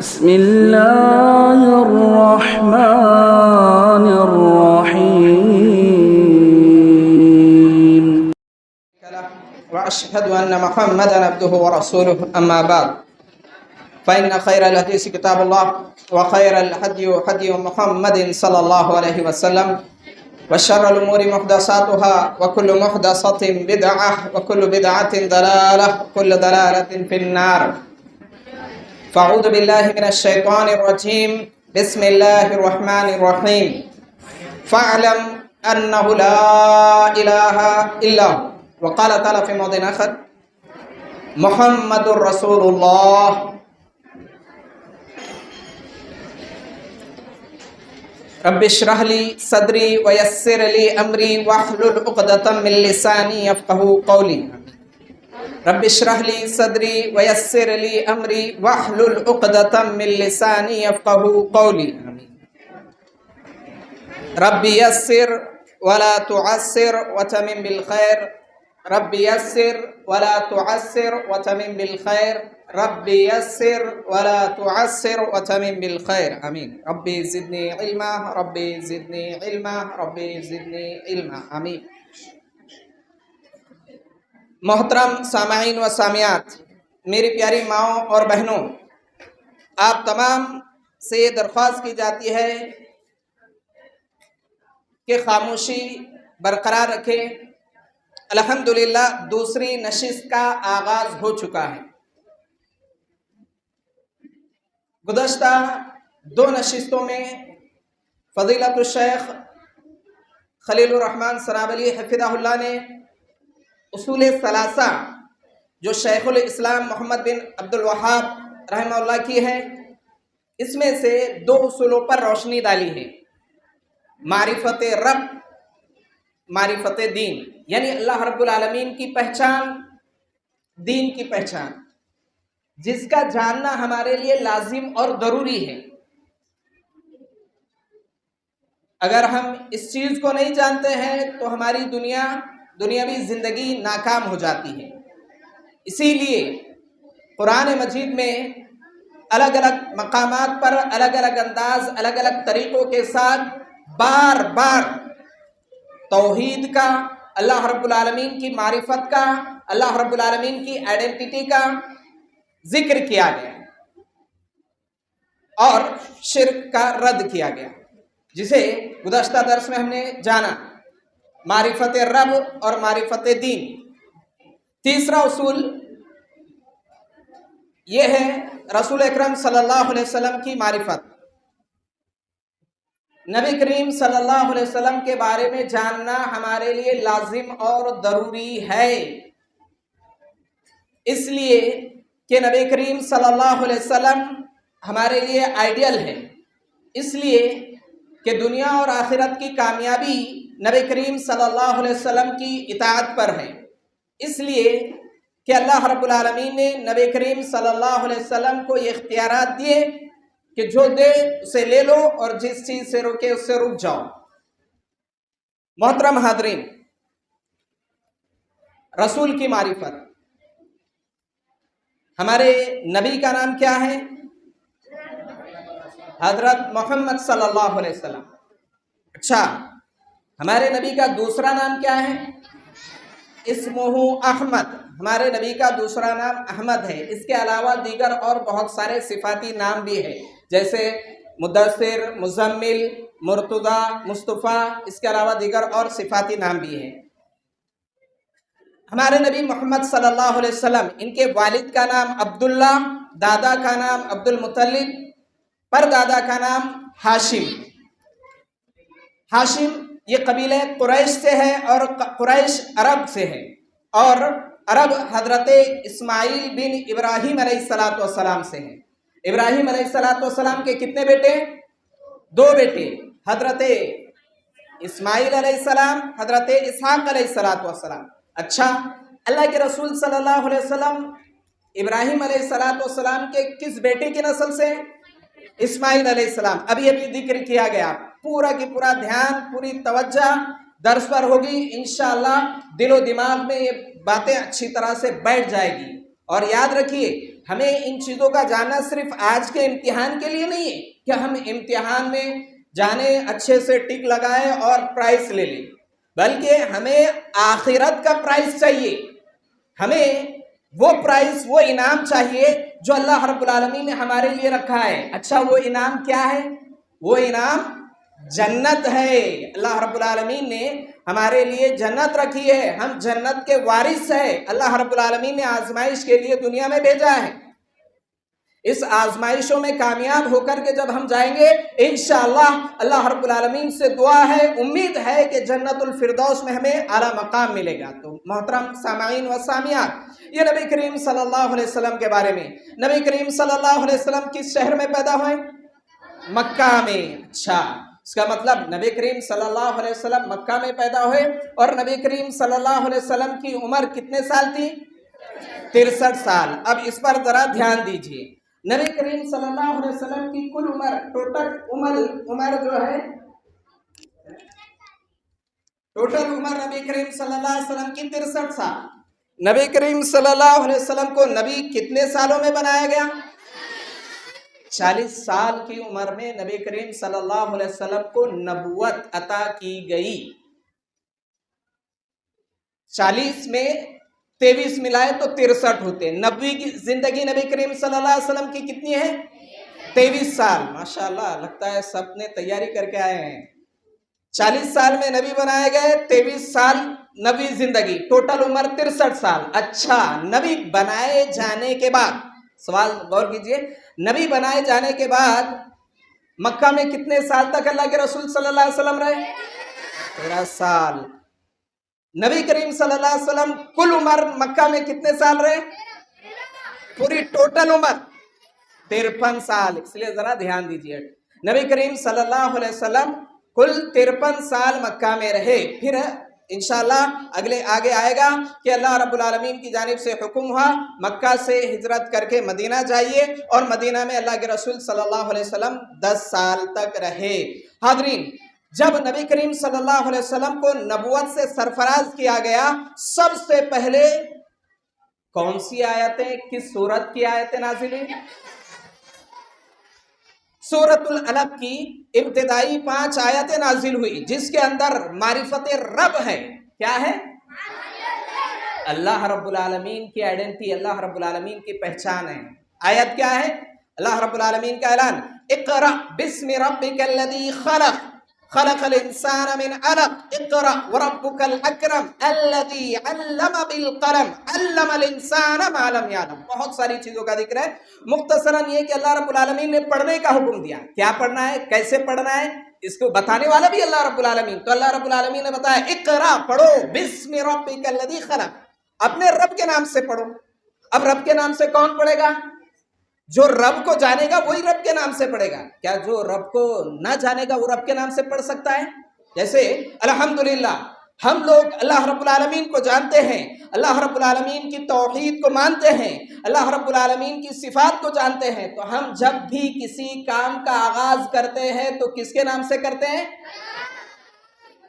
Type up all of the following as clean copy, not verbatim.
بسم الله الرحمن الرحيم. وأشهد أن محمدا عبده ورسوله أما بعد فإن خير الحديث كتاب الله وخير الهدي هدي محمد صلى الله عليه وسلم وشر الأمور محدثاتها وكل محدثة بدعة وكل بدعة ضلالة وكل ضلالة في النار. فأعوذ بالله من الشيطان الرجيم. بسم الله الرحمن الرحيم. فاعلم أنه لا إله إلا هو. وقال تعالى في موضع آخر محمد رسول الله. رب اشرح لي صدري ويسر لي أمري واحلل عقدة من لساني يفقهوا قولي. رب اشرح لي صدري ويسر لي أمري واحلل عقدة من لساني يفقهوا قولي. رب يسر ولا تعسر وتمم بالخير. رب يسر ولا تعسر وتمم بالخير. رب يسر ولا تعسر وتمم بالخير. آمين. ربي زدني علما. ربي زدني علما. ربي زدني علما. آمين. محترم سامعین و سامعات، میری پیاری ماؤں اور بہنوں، آپ تمام سے یہ درخواست کی جاتی ہے کہ خاموشی برقرار رکھیں. الحمدللہ دوسری نشست کا آغاز ہو چکا ہے. گزشتہ دو نشستوں میں فضیلت الشیخ خلیل الرحمن سرابلی حفظہ اللہ نے اصول ثلاثہ جو شیخ الاسلام محمد بن عبد الوہاب رحمہ اللہ کی ہے، اس میں سے دو اصولوں پر روشنی ڈالی ہے: معرفت رب، معرفت دین، یعنی اللہ رب العالمین کی پہچان، دین کی پہچان، جس کا جاننا ہمارے لیے لازم اور ضروری ہے. اگر ہم اس چیز کو نہیں جانتے ہیں تو ہماری دنیاوی زندگی ناکام ہو جاتی ہے. اسی لیے قرآن مجید میں الگ الگ مقامات پر الگ الگ انداز، الگ الگ طریقوں کے ساتھ بار بار توحید کا، اللہ رب العالمین کی معرفت کا، اللہ رب العالمین کی آئیڈینٹی کا ذکر کیا گیا اور شرک کا رد کیا گیا، جسے گزشتہ درس میں ہم نے جانا: معرفت رب اور معرفت دین. تیسرا اصول یہ ہے رسول اکرم صلی اللہ علیہ وسلم کی معرفت. نبی کریم صلی اللہ علیہ وسلم کے بارے میں جاننا ہمارے لیے لازم اور ضروری ہے، اس لیے کہ نبی کریم صلی اللہ علیہ وسلم ہمارے لیے آئیڈیل ہے، اس لیے کہ دنیا اور آخرت کی کامیابی نبی کریم صلی اللہ علیہ وسلم کی اطاعت پر ہے. اس لیے کہ اللہ رب العالمین نے نبی کریم صلی اللہ علیہ وسلم کو یہ اختیارات دیے کہ جو دے اسے لے لو اور جس چیز سے روکے اس سے رک جاؤ. محترم حاضرین، رسول کی معرفت. ہمارے نبی کا نام کیا ہے؟ حضرت محمد صلی اللہ علیہ وسلم. اچھا، ہمارے نبی کا دوسرا نام کیا ہے؟ اسمہ احمد. ہمارے نبی کا دوسرا نام احمد ہے. اس کے علاوہ دیگر اور بہت سارے صفاتی نام بھی ہیں، جیسے مدثر، مزمل، مرتضی، مصطفیٰ. اس کے علاوہ دیگر اور صفاتی نام بھی ہیں. ہمارے نبی محمد صلی اللہ علیہ وسلم، ان کے والد کا نام عبداللہ، دادا کا نام عبد المطلب، پر دادا کا نام ہاشم. ہاشم یہ قبیلہ قریش سے ہے اور قریش عرب سے ہے، اور عرب حضرت اسماعیل بن ابراہیم علیہ السلام سے ہیں. ابراہیم علیہ السلام کے کتنے بیٹے؟ دو بیٹے، حضرت اسماعیل علیہ السلام، حضرت اسحاق علیہ السلام. اچھا، اللہ کے رسول صلی اللہ علیہ وسلم ابراہیم علیہ السلام کے کس بیٹے کی نسل سے؟ اسماعیل علیہ السلام. ابھی ذکر کیا گیا. پورا کی پورا دھیان، پوری توجہ درس پر ہوگی. انشاءاللہ دل و دماغ میں یہ باتیں اچھی طرح سے بیٹھ جائے گی. اور یاد رکھیے، ہمیں ان چیزوں کا جاننا صرف آج کے امتحان کے لیے نہیں ہے کہ ہم امتحان میں جانے اچھے سے ٹک لگائیں اور پرائز لے لیں، بلکہ ہمیں آخرت کا پرائز چاہیے. ہمیں وہ پرائز، وہ انعام چاہیے جو اللہ رب العالمین نے ہمارے لیے رکھا ہے. اچھا وہ انعام کیا ہے؟ وہ انعام جنت ہے. اللہ رب العالمین نے ہمارے لیے جنت رکھی ہے، ہم جنت کے وارث ہیں. اللہ رب العالمین نے آزمائش کے لیے دنیا میں بھیجا ہے. اس آزمائشوں میں کامیاب ہو کر کے جب ہم جائیں گے انشاءاللہ، اللہ رب العالمین سے دعا ہے، امید ہے کہ جنت الفردوس میں ہمیں اعلیٰ مقام ملے گا. تو محترم سامعین و سامعات، یہ نبی کریم صلی اللہ علیہ وسلم کے بارے میں. نبی کریم صلی اللہ علیہ وسلم کس شہر میں پیدا ہوئے؟ مکہ میں. اچھا، اس کا مطلب نبی کریم صلی اللہ علیہ وسلم مکہ میں پیدا ہوئے. اور نبی کریم صلی اللہ علیہ وسلم کی عمر کتنے سال تھی؟ 63 سال. اب اس پر ذرا دھیان دیجئے. نبی کریم صلی اللہ علیہ وسلم کی کل عمر، ٹوٹل عمر جو ہے، ٹوٹل عمر نبی کریم صلی اللہ علیہ وسلم کی 63 سال. نبی کریم صلی اللہ علیہ وسلم کو نبی کتنے سالوں میں بنایا گیا؟ 40 سال کی عمر میں نبی کریم صلی اللہ علیہ وسلم کو نبوت عطا کی گئی. 40 میں 23 ملائے تو 63 ہوتے. نبی کی زندگی نبی کریم صلی اللہ علیہ وسلم کی کتنی ہے؟ 23 سال. ماشاءاللہ، لگتا ہے سب نے تیاری کر کے آئے ہیں. 40 سال میں نبی بنائے گئے، 23 سال نبی زندگی، ٹوٹل عمر 63 سال. اچھا، نبی بنائے جانے کے بعد، سوال غور کیجئے، نبی بنائے جانے کے بعد مکہ میں کتنے سال تک اللہ کے رسول صلی اللہ علیہ وسلم رہے؟ 13 سال. نبی کریم صلی اللہ علیہ وسلم کل عمر مکہ میں کتنے سال رہے؟ پوری ٹوٹل عمر 53 سال. اس لیے ذرا دھیان دیجئے، نبی کریم صلی اللہ علیہ وسلم کل 53 سال مکہ میں رہے. پھر انشاءاللہ آگے آئے گا کہ اللہ رب العالمین کی جانب سے حکم ہوا مکہ سے ہجرت کر کے مدینہ جائیے، اور مدینہ میں اللہ کے رسول صلی اللہ علیہ وسلم 10 سال تک رہے. حاضرین، جب نبی کریم صلی اللہ علیہ وسلم کو نبوت سے سرفراز کیا گیا، سب سے پہلے کون سی آیتیں، کس سورت کی آیتیں نازل ہوئی؟ سورۃ العلق کی ابتدائی 5 آیتیں نازل ہوئی، جس کے اندر معرفت رب ہے. کیا ہے؟ اللہ رب العالمین کی آئیڈینٹی، اللہ رب العالمین کی پہچان ہے. آیت کیا ہے؟ اللہ رب العالمین کا اعلان، اقرأ بسم ربک الذی خلق خلق الانسان من علق اقرأ وربک الاکرم الذی علم بالقلم علم الانسان ما لم یعلم. بہت ساری چیزوں کا ذکر ہے. مختصراً یہ کہ اللہ رب العالمین نے پڑھنے کا حکم دیا. کیا پڑھنا ہے، کیسے پڑھنا ہے، اس کو بتانے والا بھی اللہ رب العالمین. تو اللہ رب العالمین نے بتایا اقرأ، پڑھو، بسم ربک الذی خلق، اپنے رب کے نام سے پڑھو. اب رب کے نام سے کون پڑھے گا؟ جو رب کو جانے گا وہی رب کے نام سے پڑھے گا. کیا جو رب کو نہ جانے گا وہ رب کے نام سے پڑھ سکتا ہے؟ جیسے الحمدللہ ہم لوگ اللہ رب العالمین کو جانتے ہیں، اللہ رب العالمین کی توحید کو مانتے ہیں، اللہ رب العالمین کی صفات کو جانتے ہیں، تو ہم جب بھی کسی کام کا آغاز کرتے ہیں تو کس کے نام سے کرتے ہیں؟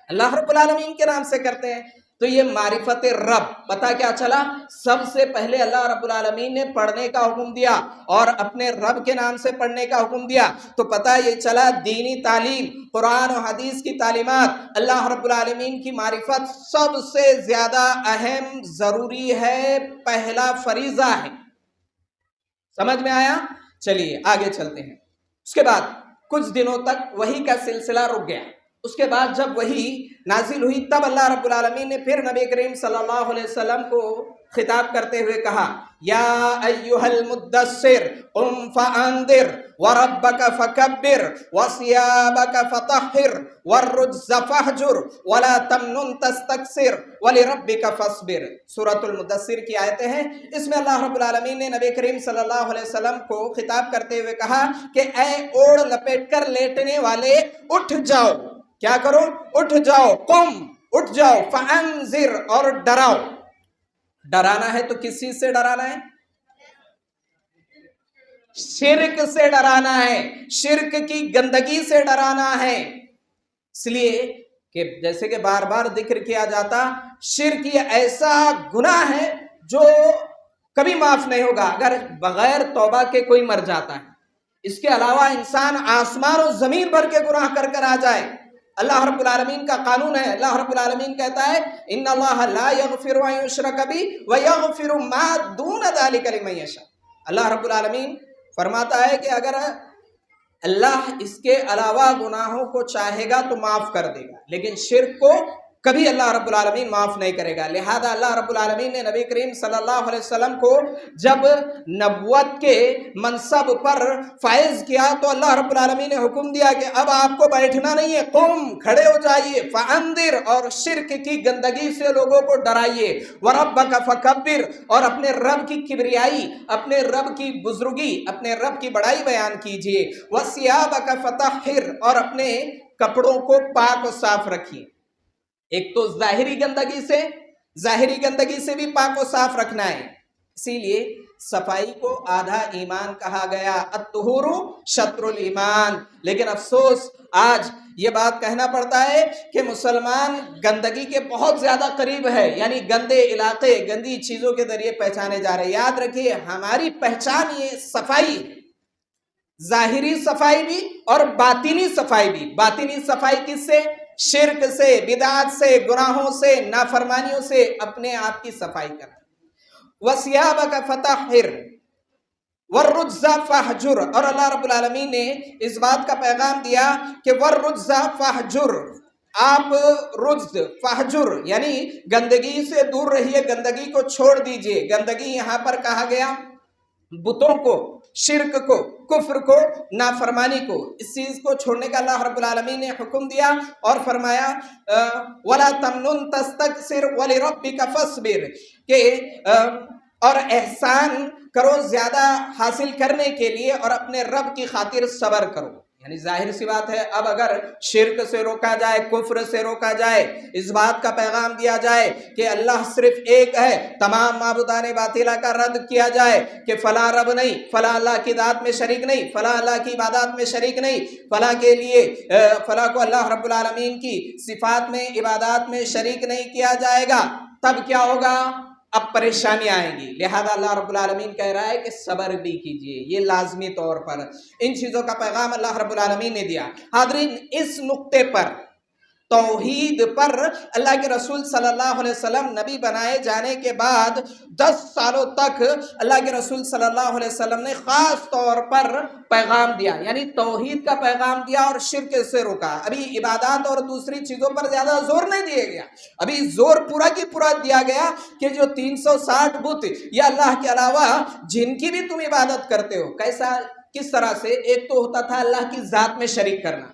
اللہ رب العالمین کے نام سے کرتے ہیں. تو یہ معرفت رب. پتہ کیا چلا؟ سب سے پہلے اللہ رب العالمین نے پڑھنے کا حکم دیا اور اپنے رب کے نام سے پڑھنے کا حکم دیا. تو پتہ یہ چلا دینی تعلیم، قرآن و حدیث کی تعلیمات، اللہ رب العالمین کی معرفت سب سے زیادہ اہم، ضروری ہے، پہلا فریضہ ہے. سمجھ میں آیا؟ چلیے آگے چلتے ہیں. اس کے بعد کچھ دنوں تک وحی کا سلسلہ رک گیا. اس کے بعد جب وحی نازل ہوئی تب اللہ رب العالمین نے پھر نبی کریم صلی اللہ علیہ وسلم کو خطاب کرتے ہوئے کہا، یا ایھا المدثر قم فانذر وربک فکبر وثیابک فطہر والرجز فاہجر ولا تمنن تستکثر ولربک فاصبر. سورۃ المدثر کی آیتیں ہیں. اس میں اللہ رب العالمین نے نبی کریم صلی اللہ علیہ وسلم کو خطاب کرتے ہوئے کہا کہ اے اوڑھ لپیٹ کر لیٹنے والے، اٹھ جاؤ. کیا کرو؟ اٹھ جاؤ. قم، اٹھ جاؤ. فانذر، اور ڈراؤ. ڈرانا ہے تو کس چیز سے ڈرانا ہے؟ شرک سے ڈرانا ہے، شرک کی گندگی سے ڈرانا ہے. اس لیے کہ جیسے کہ بار بار ذکر کیا جاتا، شرک یہ ایسا گناہ ہے جو کبھی معاف نہیں ہوگا اگر بغیر توبہ کے کوئی مر جاتا ہے. اس کے علاوہ انسان آسمان و زمین بھر کے گناہ کر کر آ جائے، اللہ رب العالمین کا قانون ہے. اللہ رب العالمین کہتا ہے ان اللہ لا یغفر ان یشرک بہ ویغفر ما دون ذلک لمن یشاء. اللہ رب العالمین فرماتا ہے کہ اگر اللہ اس کے علاوہ گناہوں کو چاہے گا تو معاف کر دے گا، لیکن شرک کو کبھی اللہ رب العالمین معاف نہیں کرے گا. لہذا اللہ رب العالمین نے نبی کریم صلی اللہ علیہ وسلم کو جب نبوت کے منصب پر فائز کیا تو اللہ رب العالمین نے حکم دیا کہ اب آپ کو بیٹھنا نہیں ہے، قم، کھڑے ہو جائیے، فانذر، اور شرک کی گندگی سے لوگوں کو ڈرائیے، وربک فکبر، اور اپنے رب کی کبریائی، اپنے رب کی بزرگی، اپنے رب کی بڑائی بیان کیجیے، وثیابک فطہر، اور اپنے کپڑوں کو پاک و صاف رکھیے. ایک تو ظاہری گندگی سے بھی پاک و صاف رکھنا ہے. اسی لیے صفائی کو آدھا ایمان کہا گیا، الطہور شطر الایمان. لیکن افسوس آج یہ بات کہنا پڑتا ہے کہ مسلمان گندگی کے بہت زیادہ قریب ہے، یعنی گندے علاقے گندی چیزوں کے ذریعے پہچانے جا رہے ہیں. یاد رکھیے ہماری پہچان یہ صفائی، ظاہری صفائی بھی اور باطنی صفائی بھی. باطنی صفائی کس سے؟ شرک سے، بدعات سے، گناہوں سے، نافرمانیوں سے اپنے آپ کی صفائی کرنا. وَثِيَابَكَ فَطَهِّرْ وَالرُّجْزَ فَاهْجُرْ، اور اللہ رب العالمین نے اس بات کا پیغام دیا کہ وَالرُّجْزَ فَاهْجُرْ، آپ رجز فہجر یعنی گندگی سے دور رہیے، گندگی کو چھوڑ دیجئے. گندگی یہاں پر کہا گیا بتوں کو، شرک کو، کفر کو، نافرمانی کو. اس چیز کو چھوڑنے کا اللہ رب العالمین نے حکم دیا اور فرمایا وَلَا تَمْنُن تَسْتَكْثِرْ وَلِرَبِّكَ فَاصْبِرْ، کہ اور احسان کرو زیادہ حاصل کرنے کے لیے اور اپنے رب کی خاطر صبر کرو. یعنی ظاہر سی بات ہے اب اگر شرک سے روکا جائے، کفر سے روکا جائے، اس بات کا پیغام دیا جائے کہ اللہ صرف ایک ہے، تمام معبودان باطلہ کا رد کیا جائے کہ فلاں رب نہیں، فلاں اللہ کی ذات میں شریک نہیں، فلاں اللہ کی عبادات میں شریک نہیں، فلاں کے لیے فلاں کو اللہ رب العالمین کی صفات میں، عبادات میں شریک نہیں کیا جائے گا، تب کیا ہوگا؟ اب پریشانی آئیں گی. لہذا اللہ رب العالمین کہہ رہا ہے کہ صبر بھی کیجئے، یہ لازمی طور پر. ان چیزوں کا پیغام اللہ رب العالمین نے دیا. حاضرین، اس نقطے پر، توحید پر، اللہ کے رسول صلی اللہ علیہ وسلم نبی بنائے جانے کے بعد 10 سالوں تک اللہ کے رسول صلی اللہ علیہ وسلم نے خاص طور پر پیغام دیا، یعنی توحید کا پیغام دیا اور شرک سے روکا. ابھی عبادات اور دوسری چیزوں پر زیادہ زور نہیں دیا گیا، ابھی زور پورا کی پورا دیا گیا کہ جو 360 بت یا اللہ کے علاوہ جن کی بھی تم عبادت کرتے ہو، کیسا، کس طرح سے؟ ایک تو ہوتا تھا اللہ کی ذات میں شریک کرنا.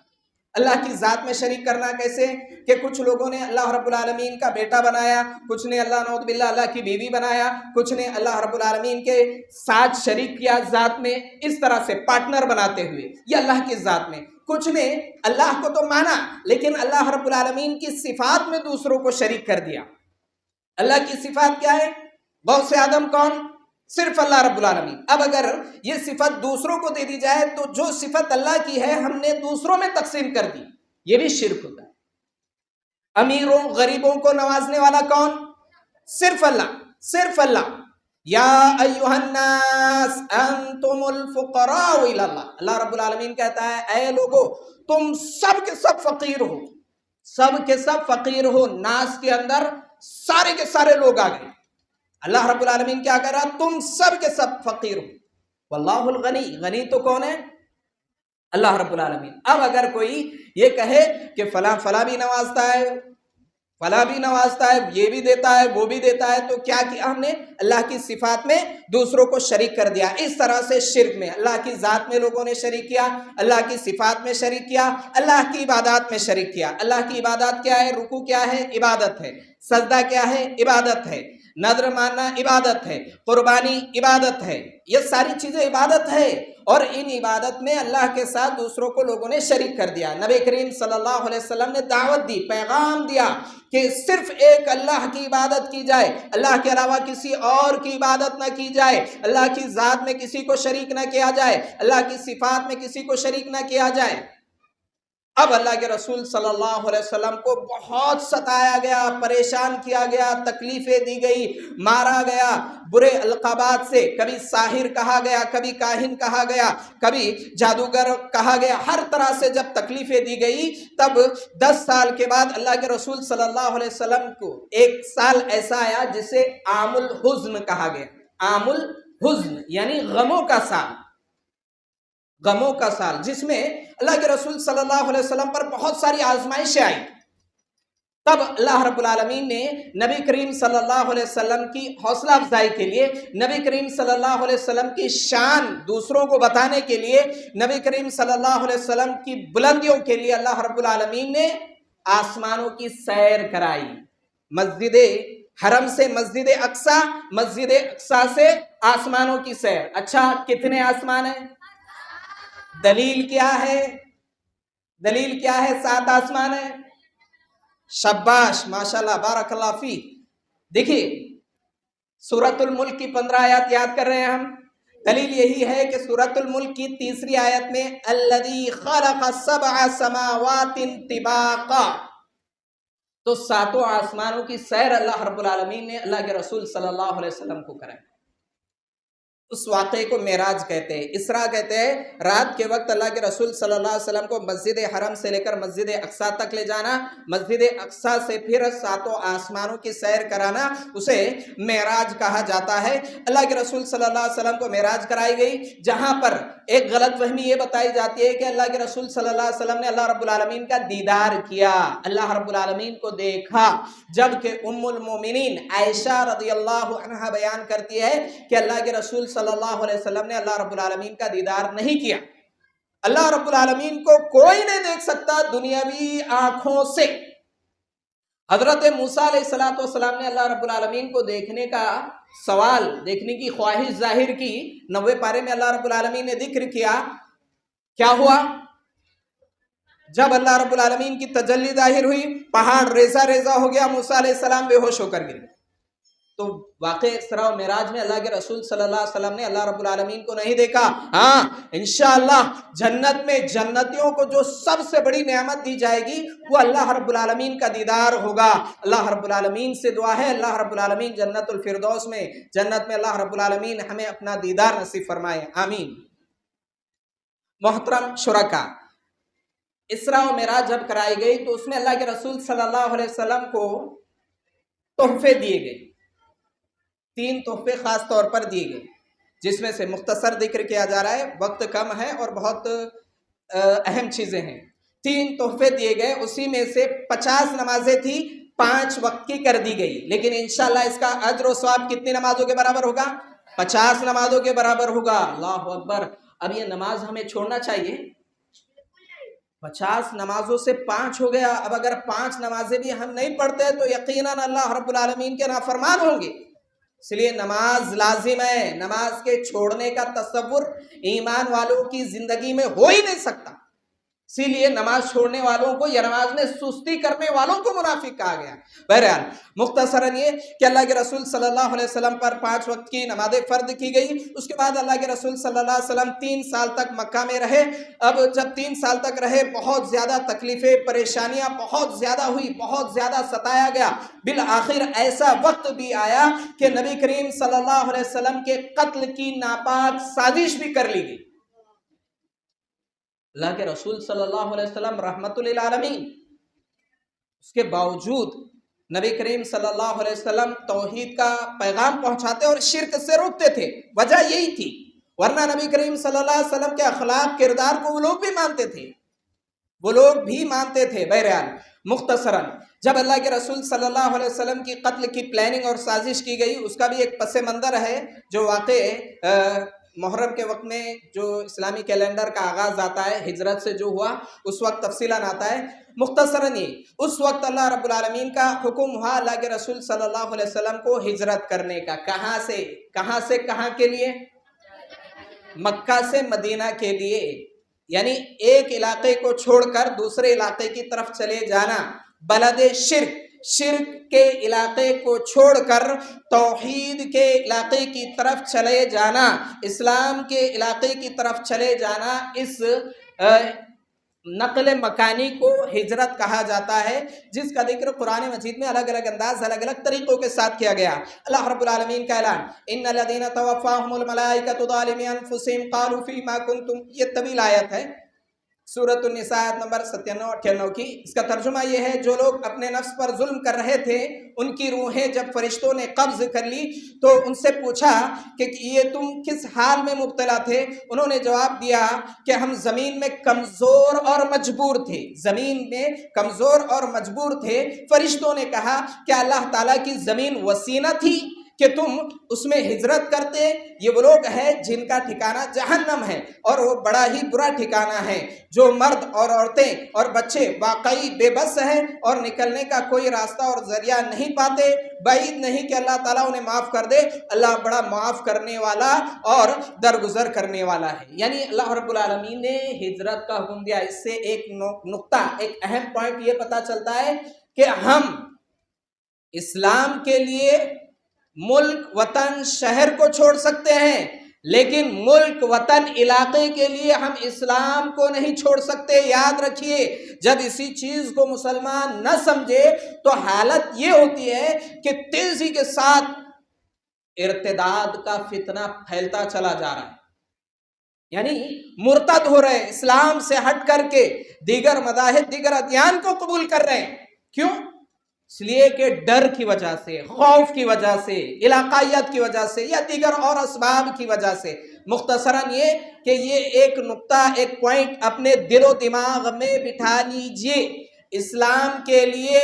اللہ کی ذات میں شریک کرنا کیسے؟ کہ کچھ لوگوں نے اللہ رب العالمین کا بیٹا بنایا، کچھ نے اللہ نعوذ باللہ اللہ کی بیوی بنایا، کچھ نے اللہ رب العالمین کے ساتھ شریک کیا ذات میں، اس طرح سے پارٹنر بناتے ہوئے یہ اللہ کی ذات میں. کچھ نے اللہ کو تو مانا لیکن اللہ رب العالمین کی صفات میں دوسروں کو شریک کر دیا. اللہ کی صفات کیا ہے؟ غوث آدم کون؟ صرف اللہ رب العالمین. اب اگر یہ صفت دوسروں کو دے دی جائے تو جو صفت اللہ کی ہے ہم نے دوسروں میں تقسیم کر دی، یہ بھی شرک ہوتا ہے. امیروں غریبوں کو نوازنے والا کون؟ صرف اللہ، صرف اللہ. یا ایھا الناس انتم الفقراء الی اللہ. اللہ رب العالمین کہتا ہے اے لوگو تم سب کے سب فقیر ہو، سب کے سب فقیر ہو. ناس کے اندر سارے کے سارے لوگ آ گئے. اللہ رب العالمین کیا کہہ رہا؟ تم سب کے سب فقیر ہو. واللہ الغنی، غنی تو کون ہے؟ اللہ رب العالمین. اب اگر کوئی یہ کہے کہ فلاں فلاں بھی نوازتا ہے، فلاں بھی نوازتا ہے، یہ بھی دیتا ہے، وہ بھی دیتا ہے، تو کیا کیا ہم نے؟ اللہ کی صفات میں دوسروں کو شریک کر دیا. اس طرح سے شرک میں اللہ کی ذات میں لوگوں نے شریک کیا، اللہ کی صفات میں شریک کیا، اللہ کی عبادات میں شریک کیا. اللہ کی عبادات کیا ہے؟ رکوع کیا ہے؟ عبادت ہے. سجدہ کیا ہے؟ عبادت ہے. نذر ماننا عبادت ہے. قربانی عبادت ہے. یہ ساری چیزیں عبادت ہے، اور ان عبادت میں اللہ کے ساتھ دوسروں کو لوگوں نے شریک کر دیا. نبی کریم صلی اللہ علیہ وسلم نے دعوت دی، پیغام دیا کہ صرف ایک اللہ کی عبادت کی جائے، اللہ کے علاوہ کسی اور کی عبادت نہ کی جائے، اللہ کی ذات میں کسی کو شریک نہ کیا جائے، اللہ کی صفات میں کسی کو شریک نہ کیا جائے. اب اللہ کے رسول صلی اللہ علیہ وسلم کو بہت ستایا گیا، پریشان کیا گیا، تکلیفیں دی گئی، مارا گیا برے القابات سے، کبھی ساحر کہا گیا، کبھی کاہن کہا گیا، کبھی جادوگر کہا گیا، ہر طرح سے جب تکلیفیں دی گئی تب 10 سال کے بعد اللہ کے رسول صلی اللہ علیہ وسلم کو ایک سال ایسا آیا جسے عام الحزن کہا گیا۔ عام الحزن یعنی غموں کا سال، غموں کا سال، جس میں اللہ کے رسول صلی اللہ علیہ وسلم پر بہت ساری آزمائشیں آئی۔ تب اللہ رب العالمین نے نبی کریم صلی اللہ علیہ وسلم کی حوصلہ افزائی کے لیے، نبی کریم صلی اللہ علیہ وسلم کی شان دوسروں کو بتانے کے لیے، نبی کریم صلی اللہ علیہ وسلم کی بلندیوں کے لیے اللہ رب العالمین نے آسمانوں کی سیر کرائی۔ مسجد حرم سے مسجد اقصیٰ، مسجد اقصیٰ سے آسمانوں کی سیر۔ اچھا کتنے آسمان ہیں؟ دلیل کیا ہے؟ دلیل کیا ہے؟ 7 آسمان ہیں۔ شاباش، ماشاءاللہ، بارک اللہ فی۔ دیکھیے سورۃ الملک کی 15 آیات یاد کر رہے ہیں ہم۔ دلیل یہی ہے کہ سورۃ الملک کی 3 آیت میں الذی خلق 7 سماوات طباقا، تو 7 آسمانوں کی سیر اللہ رب العالمین نے اللہ کے رسول صلی اللہ علیہ وسلم کو کرائی۔ اس واقعے کو معراج کہتے ہیں، اسراء کہتے ہیں۔ رات کے وقت اللہ کے رسول صلی اللہ علیہ وسلم کو مسجد حرم سے لے کر مسجد اقصیٰ تک لے جانا، مسجد اقصیٰ سے پھر 7 آسمانوں کی سیر کرانا، اسے معراج کہا جاتا ہے۔ اللہ کے رسول صلی اللہ علیہ وسلم کو معراج کرائی گئی، جہاں پر ایک غلط فہمی یہ بتائی جاتی ہے کہ اللہ کے رسول صلی اللہ علیہ وسلم نے اللہ رب العالمین کا دیدار کیا، اللہ رب العالمین کو دیکھا، جبکہ ام المومنین عائشہ رضی اللہ عنہا بیان کرتی ہے کہ اللہ کے رسول صلی اللہ علیہ وسلم نے اللہ رب العالمین کا دیدار نہیں کیا۔ اللہ رب العالمین کو کوئی نہیں دیکھ سکتا دنیاوی آنکھوں سے۔ حضرت موسیٰ علیہ السلام نے اللہ رب العالمین کو دیکھنے کا سوال، دیکھنے کی خواہش ظاہر کی، 90 پارے میں اللہ رب العالمین نے ذکر کیا۔ کیا ہوا؟ جب اللہ رب العالمین کی تجلی ظاہر ہوئی، پہاڑ ریزہ ریزہ ہو گیا، موسیٰ علیہ السلام بے ہوش ہو کر گر گئے۔ تو واقع اسراء و معراج میں اللہ کے رسول صلی اللہ علیہ وسلم نے اللہ رب العالمین کو نہیں دیکھا۔ ہاں انشاءاللہ جنت میں جنتیوں کو جو سب سے بڑی نعمت دی جائے گی وہ اللہ رب العالمین کا دیدار ہوگا۔ اللہ رب العالمین سے دعا ہے اللہ رب العالمین جنت الفردوس میں، جنت میں اللہ رب العالمین ہمیں اپنا دیدار نصیب فرمائے، آمین۔ محترم شرکا، اسراء و معراج جب کرائی گئی تو اس میں اللہ کے رسول صلی اللہ علیہ وسلم کو تحفے دیے گئے، 3 تحفے خاص طور پر دیے گئے، جس میں سے مختصر ذکر کیا جا رہا ہے، وقت کم ہے اور بہت اہم چیزیں ہیں۔ 3 تحفے دیے گئے، اسی میں سے 50 نمازیں تھی، 5 وقت کی کر دی گئی، لیکن انشاءاللہ اس کا اجر و ثواب کتنی نمازوں کے برابر ہوگا؟ 50 نمازوں کے برابر ہوگا۔ اللہ اکبر۔ اب یہ نماز ہمیں چھوڑنا چاہیے؟ 50 نمازوں سے 5 ہو گیا، اب اگر 5 نمازیں بھی ہم نہیں پڑھتے تو یقیناً اللہ رب العالمین کے نافرمان ہوں گے۔ اس لیے نماز لازم ہے، نماز کے چھوڑنے کا تصور ایمان والوں کی زندگی میں ہو ہی نہیں سکتا۔ اسی لیے نماز چھوڑنے والوں کو یا نماز میں سستی کرنے والوں کو منافق کہا گیا۔ بہرحال مختصراً یہ کہ اللہ کے رسول صلی اللہ علیہ وسلم پر 5 وقت کی نمازیں فرض کی گئی۔ اس کے بعد اللہ کے رسول صلی اللہ علیہ وسلم 3 سال تک مکہ میں رہے۔ اب جب 3 سال تک رہے بہت زیادہ تکلیفیں پریشانیاں بہت زیادہ ہوئی، بہت زیادہ ستایا گیا۔ بالآخر ایسا وقت بھی آیا کہ نبی کریم صلی اللہ علیہ وسلم کے قتل کی ناپاک سازش بھی کر لی گئی۔ اللہ کے رسول صلی اللہ علیہ وسلم رحمت للعالمین، اس کے باوجود نبی کریم صلی اللہ علیہ وسلم توحید کا پیغام پہنچاتے اور شرک سے روکتے تھے، وجہ یہی تھی، ورنہ نبی کریم صلی اللہ علیہ وسلم کے اخلاق کردار کو وہ لوگ بھی مانتے تھے، بہرحال مختصراً جب اللہ کے رسول صلی اللہ علیہ وسلم کی قتل کی پلاننگ اور سازش کی گئی، اس کا بھی ایک پس منظر ہے جو واقع محرم کے وقت میں جو اسلامی کیلنڈر کا آغاز آتا ہے ہجرت سے جو ہوا، اس وقت تفصیلاً آتا ہے۔ مختصراً یہ اس وقت اللہ رب العالمین کا حکم ہوا اللہ کے رسول صلی اللہ علیہ وسلم کو ہجرت کرنے کا۔ کہاں سے کہاں کے لیے؟ مکہ سے مدینہ کے لیے، یعنی ایک علاقے کو چھوڑ کر دوسرے علاقے کی طرف چلے جانا، بلد شرک کے علاقے کو چھوڑ کر توحید کے علاقے کی طرف چلے جانا، اسلام کے علاقے کی طرف چلے جانا، اس نقل مکانی کو ہجرت کہا جاتا ہے، جس کا ذکر قرآن مجید میں الگ الگ انداز الگ الگ طریقوں کے ساتھ کیا گیا۔ اللہ رب العالمین کا اعلان، ان الذین توفاہم الملائکۃ ظالمی انفسہم قالوا فیما کنتم، یہ طویل آیت ہے، سورۃ النساء آیت نمبر 97-98 کی۔ اس کا ترجمہ یہ ہے، جو لوگ اپنے نفس پر ظلم کر رہے تھے، ان کی روحیں جب فرشتوں نے قبض کر لی تو ان سے پوچھا کہ یہ تم کس حال میں مبتلا تھے؟ انہوں نے جواب دیا کہ ہم زمین میں کمزور اور مجبور تھے، زمین میں کمزور اور مجبور تھے۔ فرشتوں نے کہا کہ اللہ تعالیٰ کی زمین وسیع نہ تھی کہ تم اس میں ہجرت کرتے؟ یہ وہ لوگ ہیں جن کا ٹھکانہ جہنم ہے، اور وہ بڑا ہی برا ٹھکانہ ہے۔ جو مرد اور عورتیں اور بچے واقعی بے بس ہیں اور نکلنے کا کوئی راستہ اور ذریعہ نہیں پاتے، بعید نہیں کہ اللہ تعالیٰ انہیں معاف کر دے، اللہ بڑا معاف کرنے والا اور درگزر کرنے والا ہے۔ یعنی اللہ رب العالمین نے ہجرت کا حکم دیا۔ اس سے ایک نقطہ، ایک اہم پوائنٹ یہ پتہ چلتا ہے کہ ہم اسلام کے لیے ملک وطن شہر کو چھوڑ سکتے ہیں، لیکن ملک وطن علاقے کے لیے ہم اسلام کو نہیں چھوڑ سکتے۔ یاد رکھیے، جب اسی چیز کو مسلمان نہ سمجھے تو حالت یہ ہوتی ہے کہ تیزی کے ساتھ ارتداد کا فتنہ پھیلتا چلا جا رہا ہے، یعنی مرتد ہو رہے، اسلام سے ہٹ کر کے دیگر مذاہب دیگر ادیان کو قبول کر رہے ہیں۔ کیوں؟ اس لیے کہ ڈر کی وجہ سے، خوف کی وجہ سے، علاقائیت کی وجہ سے یا دیگر اور اسباب کی وجہ سے۔ مختصراً یہ کہ یہ ایک نقطہ، ایک پوائنٹ اپنے دل و دماغ میں بٹھا لیجئے، اسلام کے لیے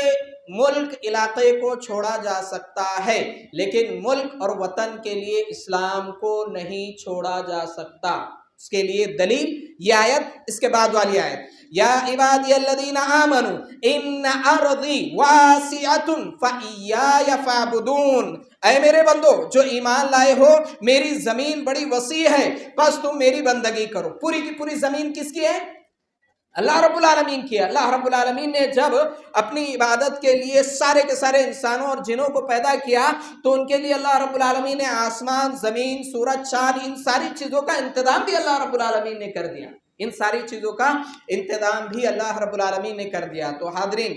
ملک علاقے کو چھوڑا جا سکتا ہے، لیکن ملک اور وطن کے لیے اسلام کو نہیں چھوڑا جا سکتا۔ اس کے لیے دلیل یہ آیت، اس کے بعد والی آیت، یا عبادی الذین آمنوا ان ارضی واسعۃ فایای فاعبدون، اے میرے بندو جو ایمان لائے ہو، میری زمین بڑی وسیع ہے، بس تم میری بندگی کرو۔ پوری کی پوری زمین کس کی ہے؟ اللہ رب العالمین کی ہے۔ اللہ رب العالمین نے جب اپنی عبادت کے لیے سارے کے سارے انسانوں اور جنوں کو پیدا کیا تو ان کے لیے اللہ رب العالمین نے آسمان، زمین، سورج، چاند، ان ساری چیزوں کا انتظام بھی اللہ رب العالمین نے کر دیا، ان ساری چیزوں کا انتظام بھی اللہ رب العالمین نے کر دیا۔ تو حاضرین،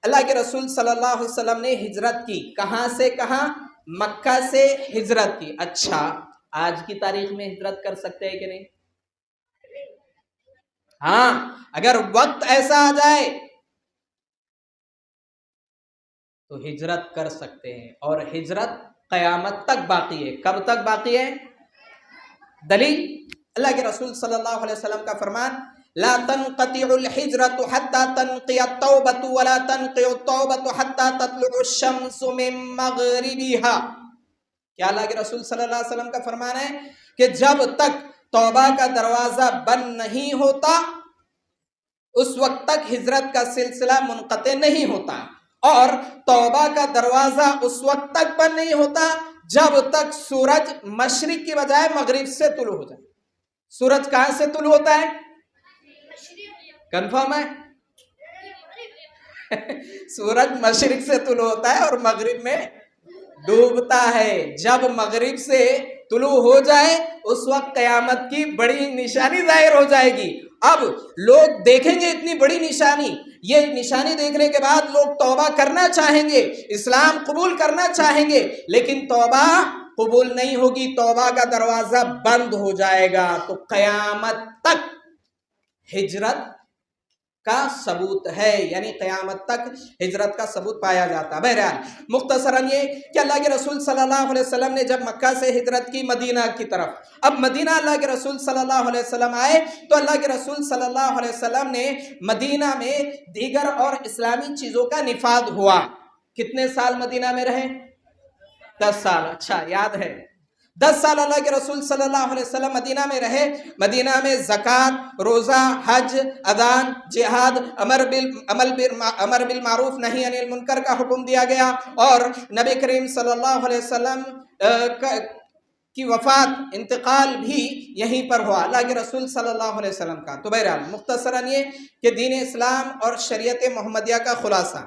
اللہ کے رسول صلی اللہ علیہ وسلم نے ہجرت کی، کہاں سے کہاں؟ مکہ سے ہجرت کی۔ اچھا، آج کی تاریخ میں ہجرت کر سکتے ہیں کہ نہیں؟ ہاں، اگر وقت ایسا آ جائے تو ہجرت کر سکتے ہیں، اور ہجرت قیامت تک باقی ہے۔ کب تک باقی ہے؟ دلیل اللہ کے رسول صلی اللہ علیہ وسلم کا فرمان، لا تنقطع الحجرة حتى تنقضي التوبة ولا تنقضي التوبة حتى تطلع الشمس من مغربها۔ کیا اللہ کے رسول صلی اللہ علیہ وسلم کا فرمان ہے کہ جب تک توبہ کا دروازہ بند نہیں ہوتا اس وقت تک ہجرت کا سلسلہ منقطع نہیں ہوتا، اور توبہ کا دروازہ اس وقت تک بند نہیں ہوتا جب تک سورج مشرق کی بجائے مغرب سے طلوع ہو جائے۔ سورج کہاں سے طلوع ہوتا ہے؟ کنفرم ہے؟ سورج مشرق سے طلوع ہوتا ہے اور مغرب میں ڈوبتا ہے۔ جب مغرب سے طلوع ہو جائے اس وقت قیامت کی بڑی نشانی ظاہر ہو جائے گی۔ اب لوگ دیکھیں گے اتنی بڑی نشانی، یہ نشانی دیکھنے کے بعد لوگ توبہ کرنا چاہیں گے، اسلام قبول کرنا چاہیں گے، لیکن توبہ قبول نہیں ہوگی، توبہ کا دروازہ بند ہو جائے گا۔ تو قیامت تک ہجرت کا ثبوت ہے، یعنی قیامت تک ہجرت کا ثبوت پایا جاتا ہے۔ بہرحال مختصراً یہ کہ اللہ کے رسول صلی اللہ علیہ وسلم نے جب مکہ سے ہجرت کی مدینہ کی طرف، اب مدینہ اللہ کے رسول صلی اللہ علیہ وسلم آئے تو اللہ کے رسول صلی اللہ علیہ وسلم نے مدینہ میں دیگر اور اسلامی چیزوں کا نفاذ ہوا۔ کتنے سال مدینہ میں رہے؟ 10 سال۔ اچھا یاد ہے، 10 سال اللہ کے رسول صلی اللہ علیہ وسلم مدینہ میں رہے۔ مدینہ میں زکوٰۃ، روزہ، حج، اذان، جہاد، امر بالمعروف نہی عن المنکر کا حکم دیا گیا، اور نبی کریم صلی اللہ علیہ وسلم کی وفات، انتقال بھی یہیں پر ہوا، اللہ کے رسول صلی اللہ علیہ وسلم کا۔ تو بہرحال مختصراً یہ کہ دین اسلام اور شریعت محمدیہ کا خلاصہ،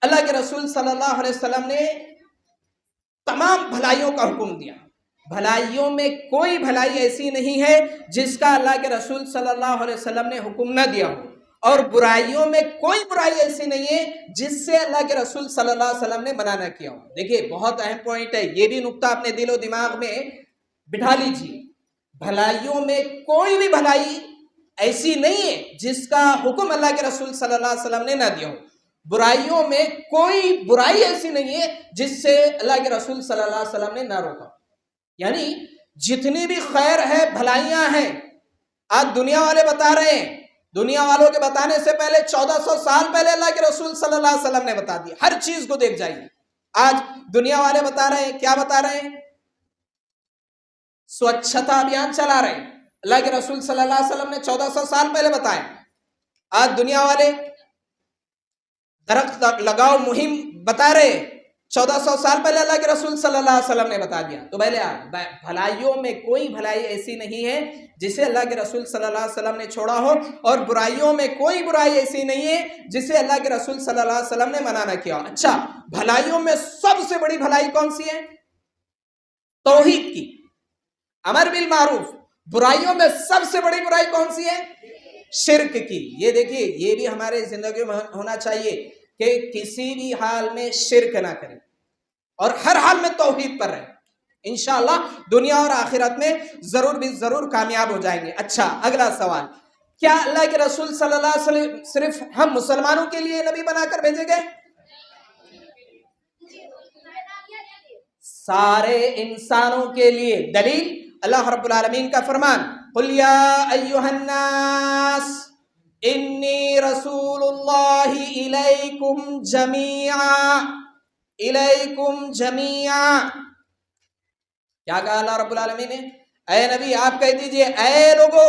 اللہ کے رسول صلی اللہ علیہ وسلم نے تمام بھلائیوں کا حکم دیا، بھلائیوں میں کوئی بھلائی ایسی نہیں ہے جس کا اللہ کے رسول صلی اللہ علیہ وسلم نے حکم نہ دیا ہو، اور برائیوں میں کوئی برائی ایسی نہیں ہے جس سے اللہ کے رسول صلی اللہ علیہ وسلم نے منع نہ کیا ہو۔ دیکھیے بہت اہم پوائنٹ ہے، یہ بھی نقطہ اپنے دل و دماغ میں بٹھا لیجیے۔ بھلائیوں میں کوئی بھی بھلائی ایسی نہیں ہے جس کا حکم اللہ کے رسول صلی اللہ علیہ وسلم نے نہ دیا ہو، برائیوں میں کوئی برائی ایسی نہیں ہے جس سے اللہ کے رسول صلی اللہ علیہ وسلم نے نہ روکا۔ یعنی جتنی بھی خیر ہے، بھلائیاں ہیں، آج دنیا والے بتا رہے ہیں، دنیا والوں کے بتانے سے پہلے 1400 سال پہلے اللہ کے رسول صلی اللہ علیہ وسلم نے بتا دیا۔ ہر چیز کو دیکھ جائیے، آج دنیا والے بتا رہے ہیں، کیا بتا رہے ہیں؟ سوچھتا ابھیان چلا رہے ہیں۔ اللہ کے رسول صلی اللہ علیہ وسلم نے 1400 سال پہلے بتایا۔ آج دنیا والے درخت لگاؤ مہم بتا رہے ہیں، 1400 سال پہلے اللہ کے رسول صلی اللہ علیہ وسلم نے بتا دیا۔ تو پہلے بھلائیوں میں کوئی بھلائی ایسی نہیں ہے جسے اللہ کے رسول صلی اللہ علیہ وسلم نے چھوڑا ہو، اور برائیوں میں کوئی برائی ایسی نہیں ہے جسے اللہ کے رسول صلی اللہ علیہ وسلم نے منع نہ کیا۔ اچھا، بھلائیوں میں سب سے بڑی بھلائی کون سی ہے؟ توحید کی، امر بالمعروف۔ برائیوں میں سب سے بڑی برائی کون سی ہے؟ شرک کی۔ یہ دیکھیے، یہ بھی ہمارے زندگی میں ہونا چاہیے کہ کسی بھی حال میں شرک نہ کریں اور ہر حال میں توحید پر رہیں۔ انشاءاللہ دنیا اور آخرت میں ضرور بھی ضرور کامیاب ہو جائیں گے۔ اچھا، اگلا سوال، کیا اللہ کے رسول صلی اللہ علیہ وسلم صرف ہم مسلمانوں کے لیے نبی بنا کر بھیجے گئے؟ سارے انسانوں کے لیے۔ دلیل اللہ رب العالمین کا فرمان، قل یا ایھا الناس انی رسول اللہ الیکم جمیعا، الیکم جمیعا۔ کیا کہا اللہ رب العالمین نے؟ اے نبی آپ کہہ دیجئے، اے لوگو،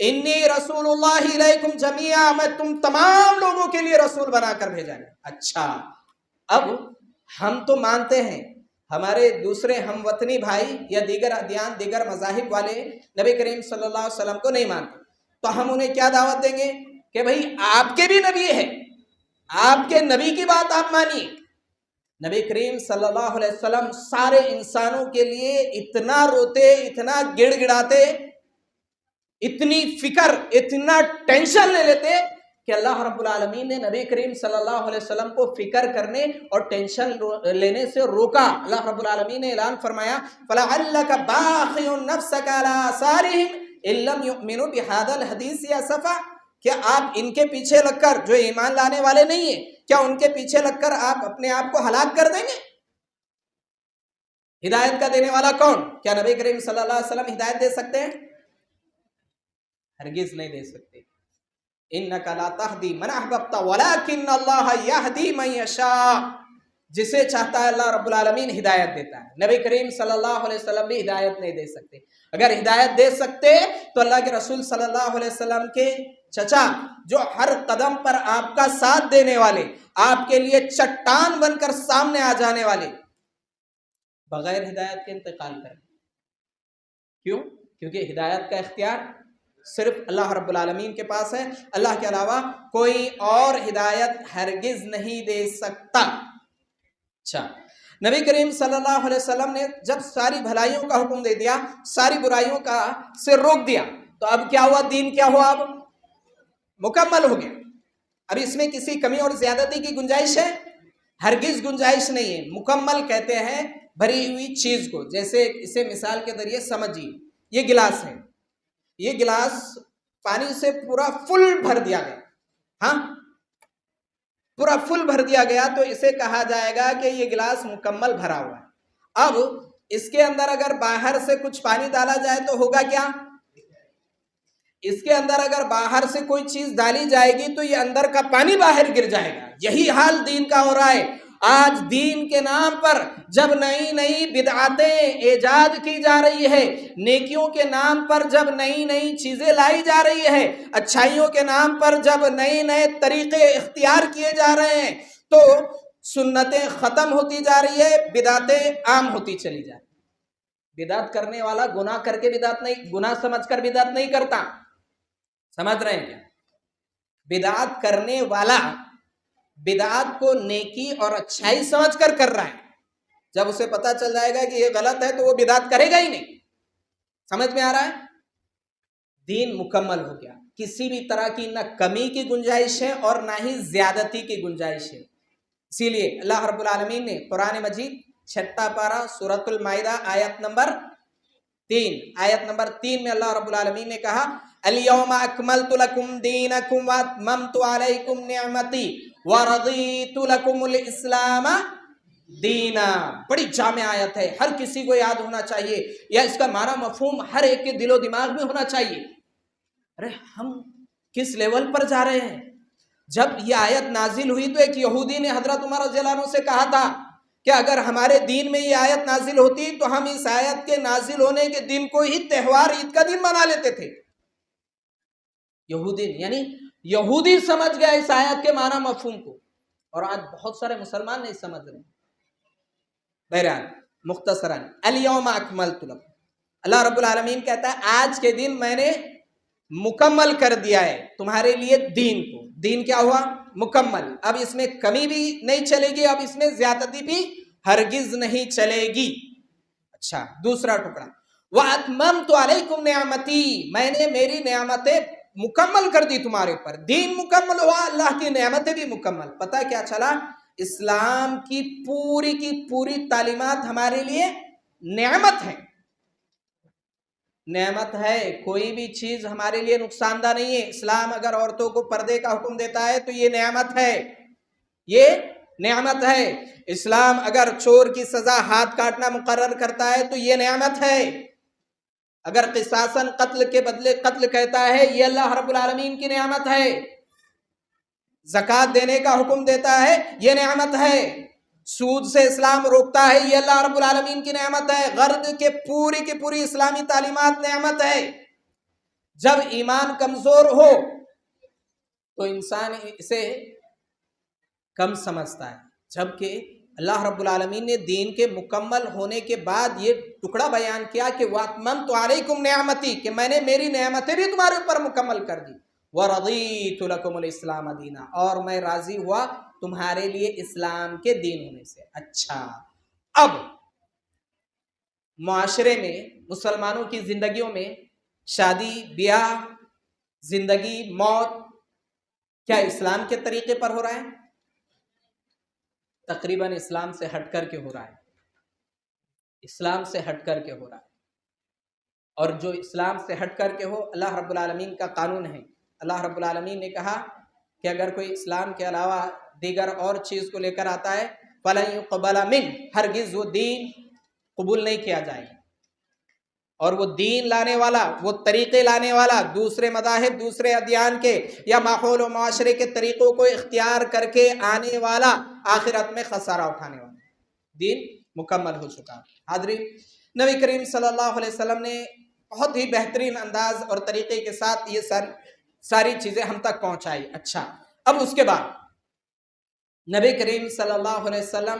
انی رسول اللہ الیکم جمیعا، میں تم تمام لوگوں کے لیے رسول بنا کر بھیجا گیا۔ اچھا، اب ہم تو مانتے ہیں، ہمارے دوسرے ہم وطنی بھائی یا دیگر ادیان، دیگر مذاہب والے نبی کریم صلی اللہ علیہ وسلم کو نہیں مانتے، تو ہم انہیں کیا دعوت دیں گے کہ بھئی آپ کے بھی نبی ہے، آپ کے نبی کی بات آپ مانیے۔ نبی کریم صلی اللہ علیہ وسلم سارے انسانوں کے لیے اتنا روتے، اتنا گڑ گڑاتے، اتنی فکر، اتنا ٹینشن لے لیتے کہ اللہ رب العالمین نے نبی کریم صلی اللہ علیہ وسلم کو فکر کرنے اور ٹینشن لینے سے روکا۔ اللہ رب العالمین نے اعلان فرمایا، فَلَعَلَّكَ بَاخِعٌ نَفْسَكَ عَلَىٰ آثَارِهِمْ إِن لَّمْ يُؤْمِنُوا بِهَٰذَا الْحَدِيثِ أَسَفًا۔ کیا آپ ان کے پیچھے لگ کر، جو ایمان لانے والے نہیں ہیں، کیا ان کے پیچھے لگ کر آپ اپنے آپ کو ہلاک کر دیں گے؟ ہدایت کا دینے والا کون؟ کیا نبی کریم صلی اللہ علیہ وسلم ہدایت دے سکتے ہیں؟ ہرگز نہیں دے سکتے۔ انک لا تہدی من احببت ولکن اللہ یہدی من یشاء۔ جسے چاہتا ہے اللہ رب العالمین ہدایت دیتا ہے۔ نبی کریم صلی اللہ علیہ وسلم بھی ہدایت نہیں دے سکتے۔ اگر ہدایت دے سکتے تو اللہ کے رسول صلی اللہ علیہ وسلم کے چچا، جو ہر قدم پر آپ کا ساتھ دینے والے، آپ کے لیے چٹان بن کر سامنے آ جانے والے، بغیر ہدایت کے انتقال کریں۔ کیوں؟ کیونکہ ہدایت کا اختیار صرف اللہ رب العالمین کے پاس ہے، اللہ کے علاوہ کوئی اور ہدایت ہرگز نہیں دے سکتا۔ اچھا، نبی کریم صلی اللہ علیہ وسلم نے جب ساری بھلائیوں کا حکم دے دیا، ساری برائیوں کا سے روک دیا، تو اب کیا ہوا؟ دین کیا ہوا؟ اب مکمل ہو گیا۔ اب اس میں کسی کمی اور زیادتی کی گنجائش ہے؟ ہرگز گنجائش نہیں ہے۔ مکمل کہتے ہیں بھری ہوئی چیز کو۔ جیسے اسے مثال کے ذریعے سمجھیے، یہ گلاس ہے، یہ گلاس پانی سے پورا فل بھر دیا گیا، ہاں پورا فل بھر دیا گیا، تو اسے کہا جائے گا کہ یہ گلاس مکمل بھرا ہوا ہے۔ اب اس کے اندر اگر باہر سے کچھ پانی ڈالا جائے تو ہوگا کیا؟ اس کے اندر اگر باہر سے کوئی چیز ڈالی جائے گی تو یہ اندر کا پانی باہر گر جائے گا۔ یہی حال دین کا ہو رہا ہے۔ آج دین کے نام پر جب نئی نئی بدعتیں ایجاد کی جا رہی ہے، نیکیوں کے نام پر جب نئی نئی چیزیں لائی جا رہی ہے، اچھائیوں کے نام پر جب نئے نئے طریقے اختیار کیے جا رہے ہیں، تو سنتیں ختم ہوتی جا رہی ہے، بدعتیں عام ہوتی چلی جا رہی ہیں۔ بدعت کرنے والا گناہ کر کے بدعت نہیں، گناہ سمجھ کر بدعت نہیں کرتا۔ سمجھ رہے ہیں کیا؟ بدعت کرنے والا بدعت کو نیکی اور اچھائی سمجھ کر رہا ہے۔ جب اسے پتا چل جائے گا کہ یہ غلط ہے تو وہ بدعت کرے گا ہی نہیں. سمجھ میں آ رہا ہے؟ دین مکمل ہو گیا، کسی بھی طرح کی نہ کمی کی گنجائش ہے اور نہ ہی زیادتی کی گنجائش ہے. اسی لیے اللہ رب العالمین نے قرآن مجید 6 پارہ سورۃ المائدہ آیت نمبر 3 میں اللہ رب العالمین نے کہا الیوم اکملت لکم دینکم واتممت علیکم نعمتی ورضیت لکم الاسلام دینا. بڑی جامع آیت ہے، ہر کسی کو یاد ہونا چاہیے، یا اس کا معنی مفہوم ہر ایک کے دل و دماغ میں ہونا چاہیے. ارے ہم کس لیول پر جا رہے ہیں؟ جب یہ آیت نازل ہوئی تو ایک یہودی نے حضرت عمر رضی اللہ عنہ سے کہا تھا کہ اگر ہمارے دین میں یہ آیت نازل ہوتی تو ہم اس آیت کے نازل ہونے کے دن کو ہی تہوار عید کا دن منا لیتے تھے. یہودی یعنی یہودی سمجھ گیا اس آیت کے معنی مفہوم کو، اور آج بہت سارے مسلمان نہیں سمجھ رہے. بہرحال مختصراً الیوم اکملت لکم، اللہ رب العالمین کہتا ہے آج کے دن میں نے مکمل کر دیا ہے تمہارے لیے دین کو. دین کیا ہوا؟ مکمل. اب اس میں کمی بھی نہیں چلے گی، اب اس میں زیادتی بھی ہرگز نہیں چلے گی. اچھا، دوسرا ٹکڑا وَأَتْمَمْتُ عَلَيْكُمْ نِعْمَتِي، میں نے میری نعمتیں مکمل کر دی تمہارے اوپر. دین مکمل ہوا، اللہ کی نعمتیں بھی مکمل. پتہ کیا چلا؟ اسلام کی پوری تعلیمات ہمارے لیے نعمت ہے. نعمت ہے، کوئی بھی چیز ہمارے لیے نقصان دہ نہیں ہے. اسلام اگر عورتوں کو پردے کا حکم دیتا ہے تو یہ نعمت ہے، یہ نعمت ہے. اسلام اگر چور کی سزا ہاتھ کاٹنا مقرر کرتا ہے تو یہ نعمت ہے. اگر قصاصاً قتل کے بدلے قتل کہتا ہے یہ اللہ رب العالمین کی نعمت ہے. زکوٰۃ دینے کا حکم دیتا ہے یہ نعمت ہے. سود سے اسلام روکتا ہے یہ اللہ رب العالمین کی نعمت ہے. غرض کے پوری اسلامی تعلیمات نعمت ہے. جب ایمان کمزور ہو تو انسان اسے کم سمجھتا ہے، جبکہ اللہ رب العالمین نے دین کے مکمل ہونے کے بعد یہ ٹکڑا بیان کیا کہ وَأَتْمَمْتُ عَلَيْكُمْ نِعْمَتِي، کہ میں نے میری نعمتیں بھی تمہارے اوپر مکمل کر دی. وَرَضِيتُ لَكُمُ الْإِسْلَامَ دِينًا، اور میں راضی ہوا تمہارے لیے اسلام کے دین ہونے سے. اچھا، اب معاشرے میں مسلمانوں کی زندگیوں میں شادی بیاہ، زندگی موت کیا اسلام کے طریقے پر ہو رہا ہے؟ تقریباً اسلام سے ہٹ کر کے ہو رہا ہے. اسلام سے ہٹ کر کے ہو رہا ہے. اور جو اسلام سے ہٹ کر کے ہو، اللہ رب العالمین کا قانون ہے. اللہ رب العالمین نے کہا کہ اگر کوئی اسلام کے علاوہ دیگر اور چیز کو لے کر آتا ہے فَلَن يُقْبَلَ مِنْهُ، ہرگز وہ دین قبول نہیں کیا جائے گا. اور وہ دین لانے والا، وہ طریقے لانے والا، دوسرے مذاہب، دوسرے ادیان کے یا ماحول و معاشرے کے طریقوں کو اختیار کر کے آنے والا آخرت میں خسارہ اٹھانے والا. دین مکمل ہو چکا. حاضرین، نبی کریم صلی اللہ علیہ وسلم نے بہت ہی بہترین انداز اور طریقے کے ساتھ یہ ساری چیزیں ہم تک پہنچائی. اچھا، اب اس کے بعد نبی کریم صلی اللہ علیہ وسلم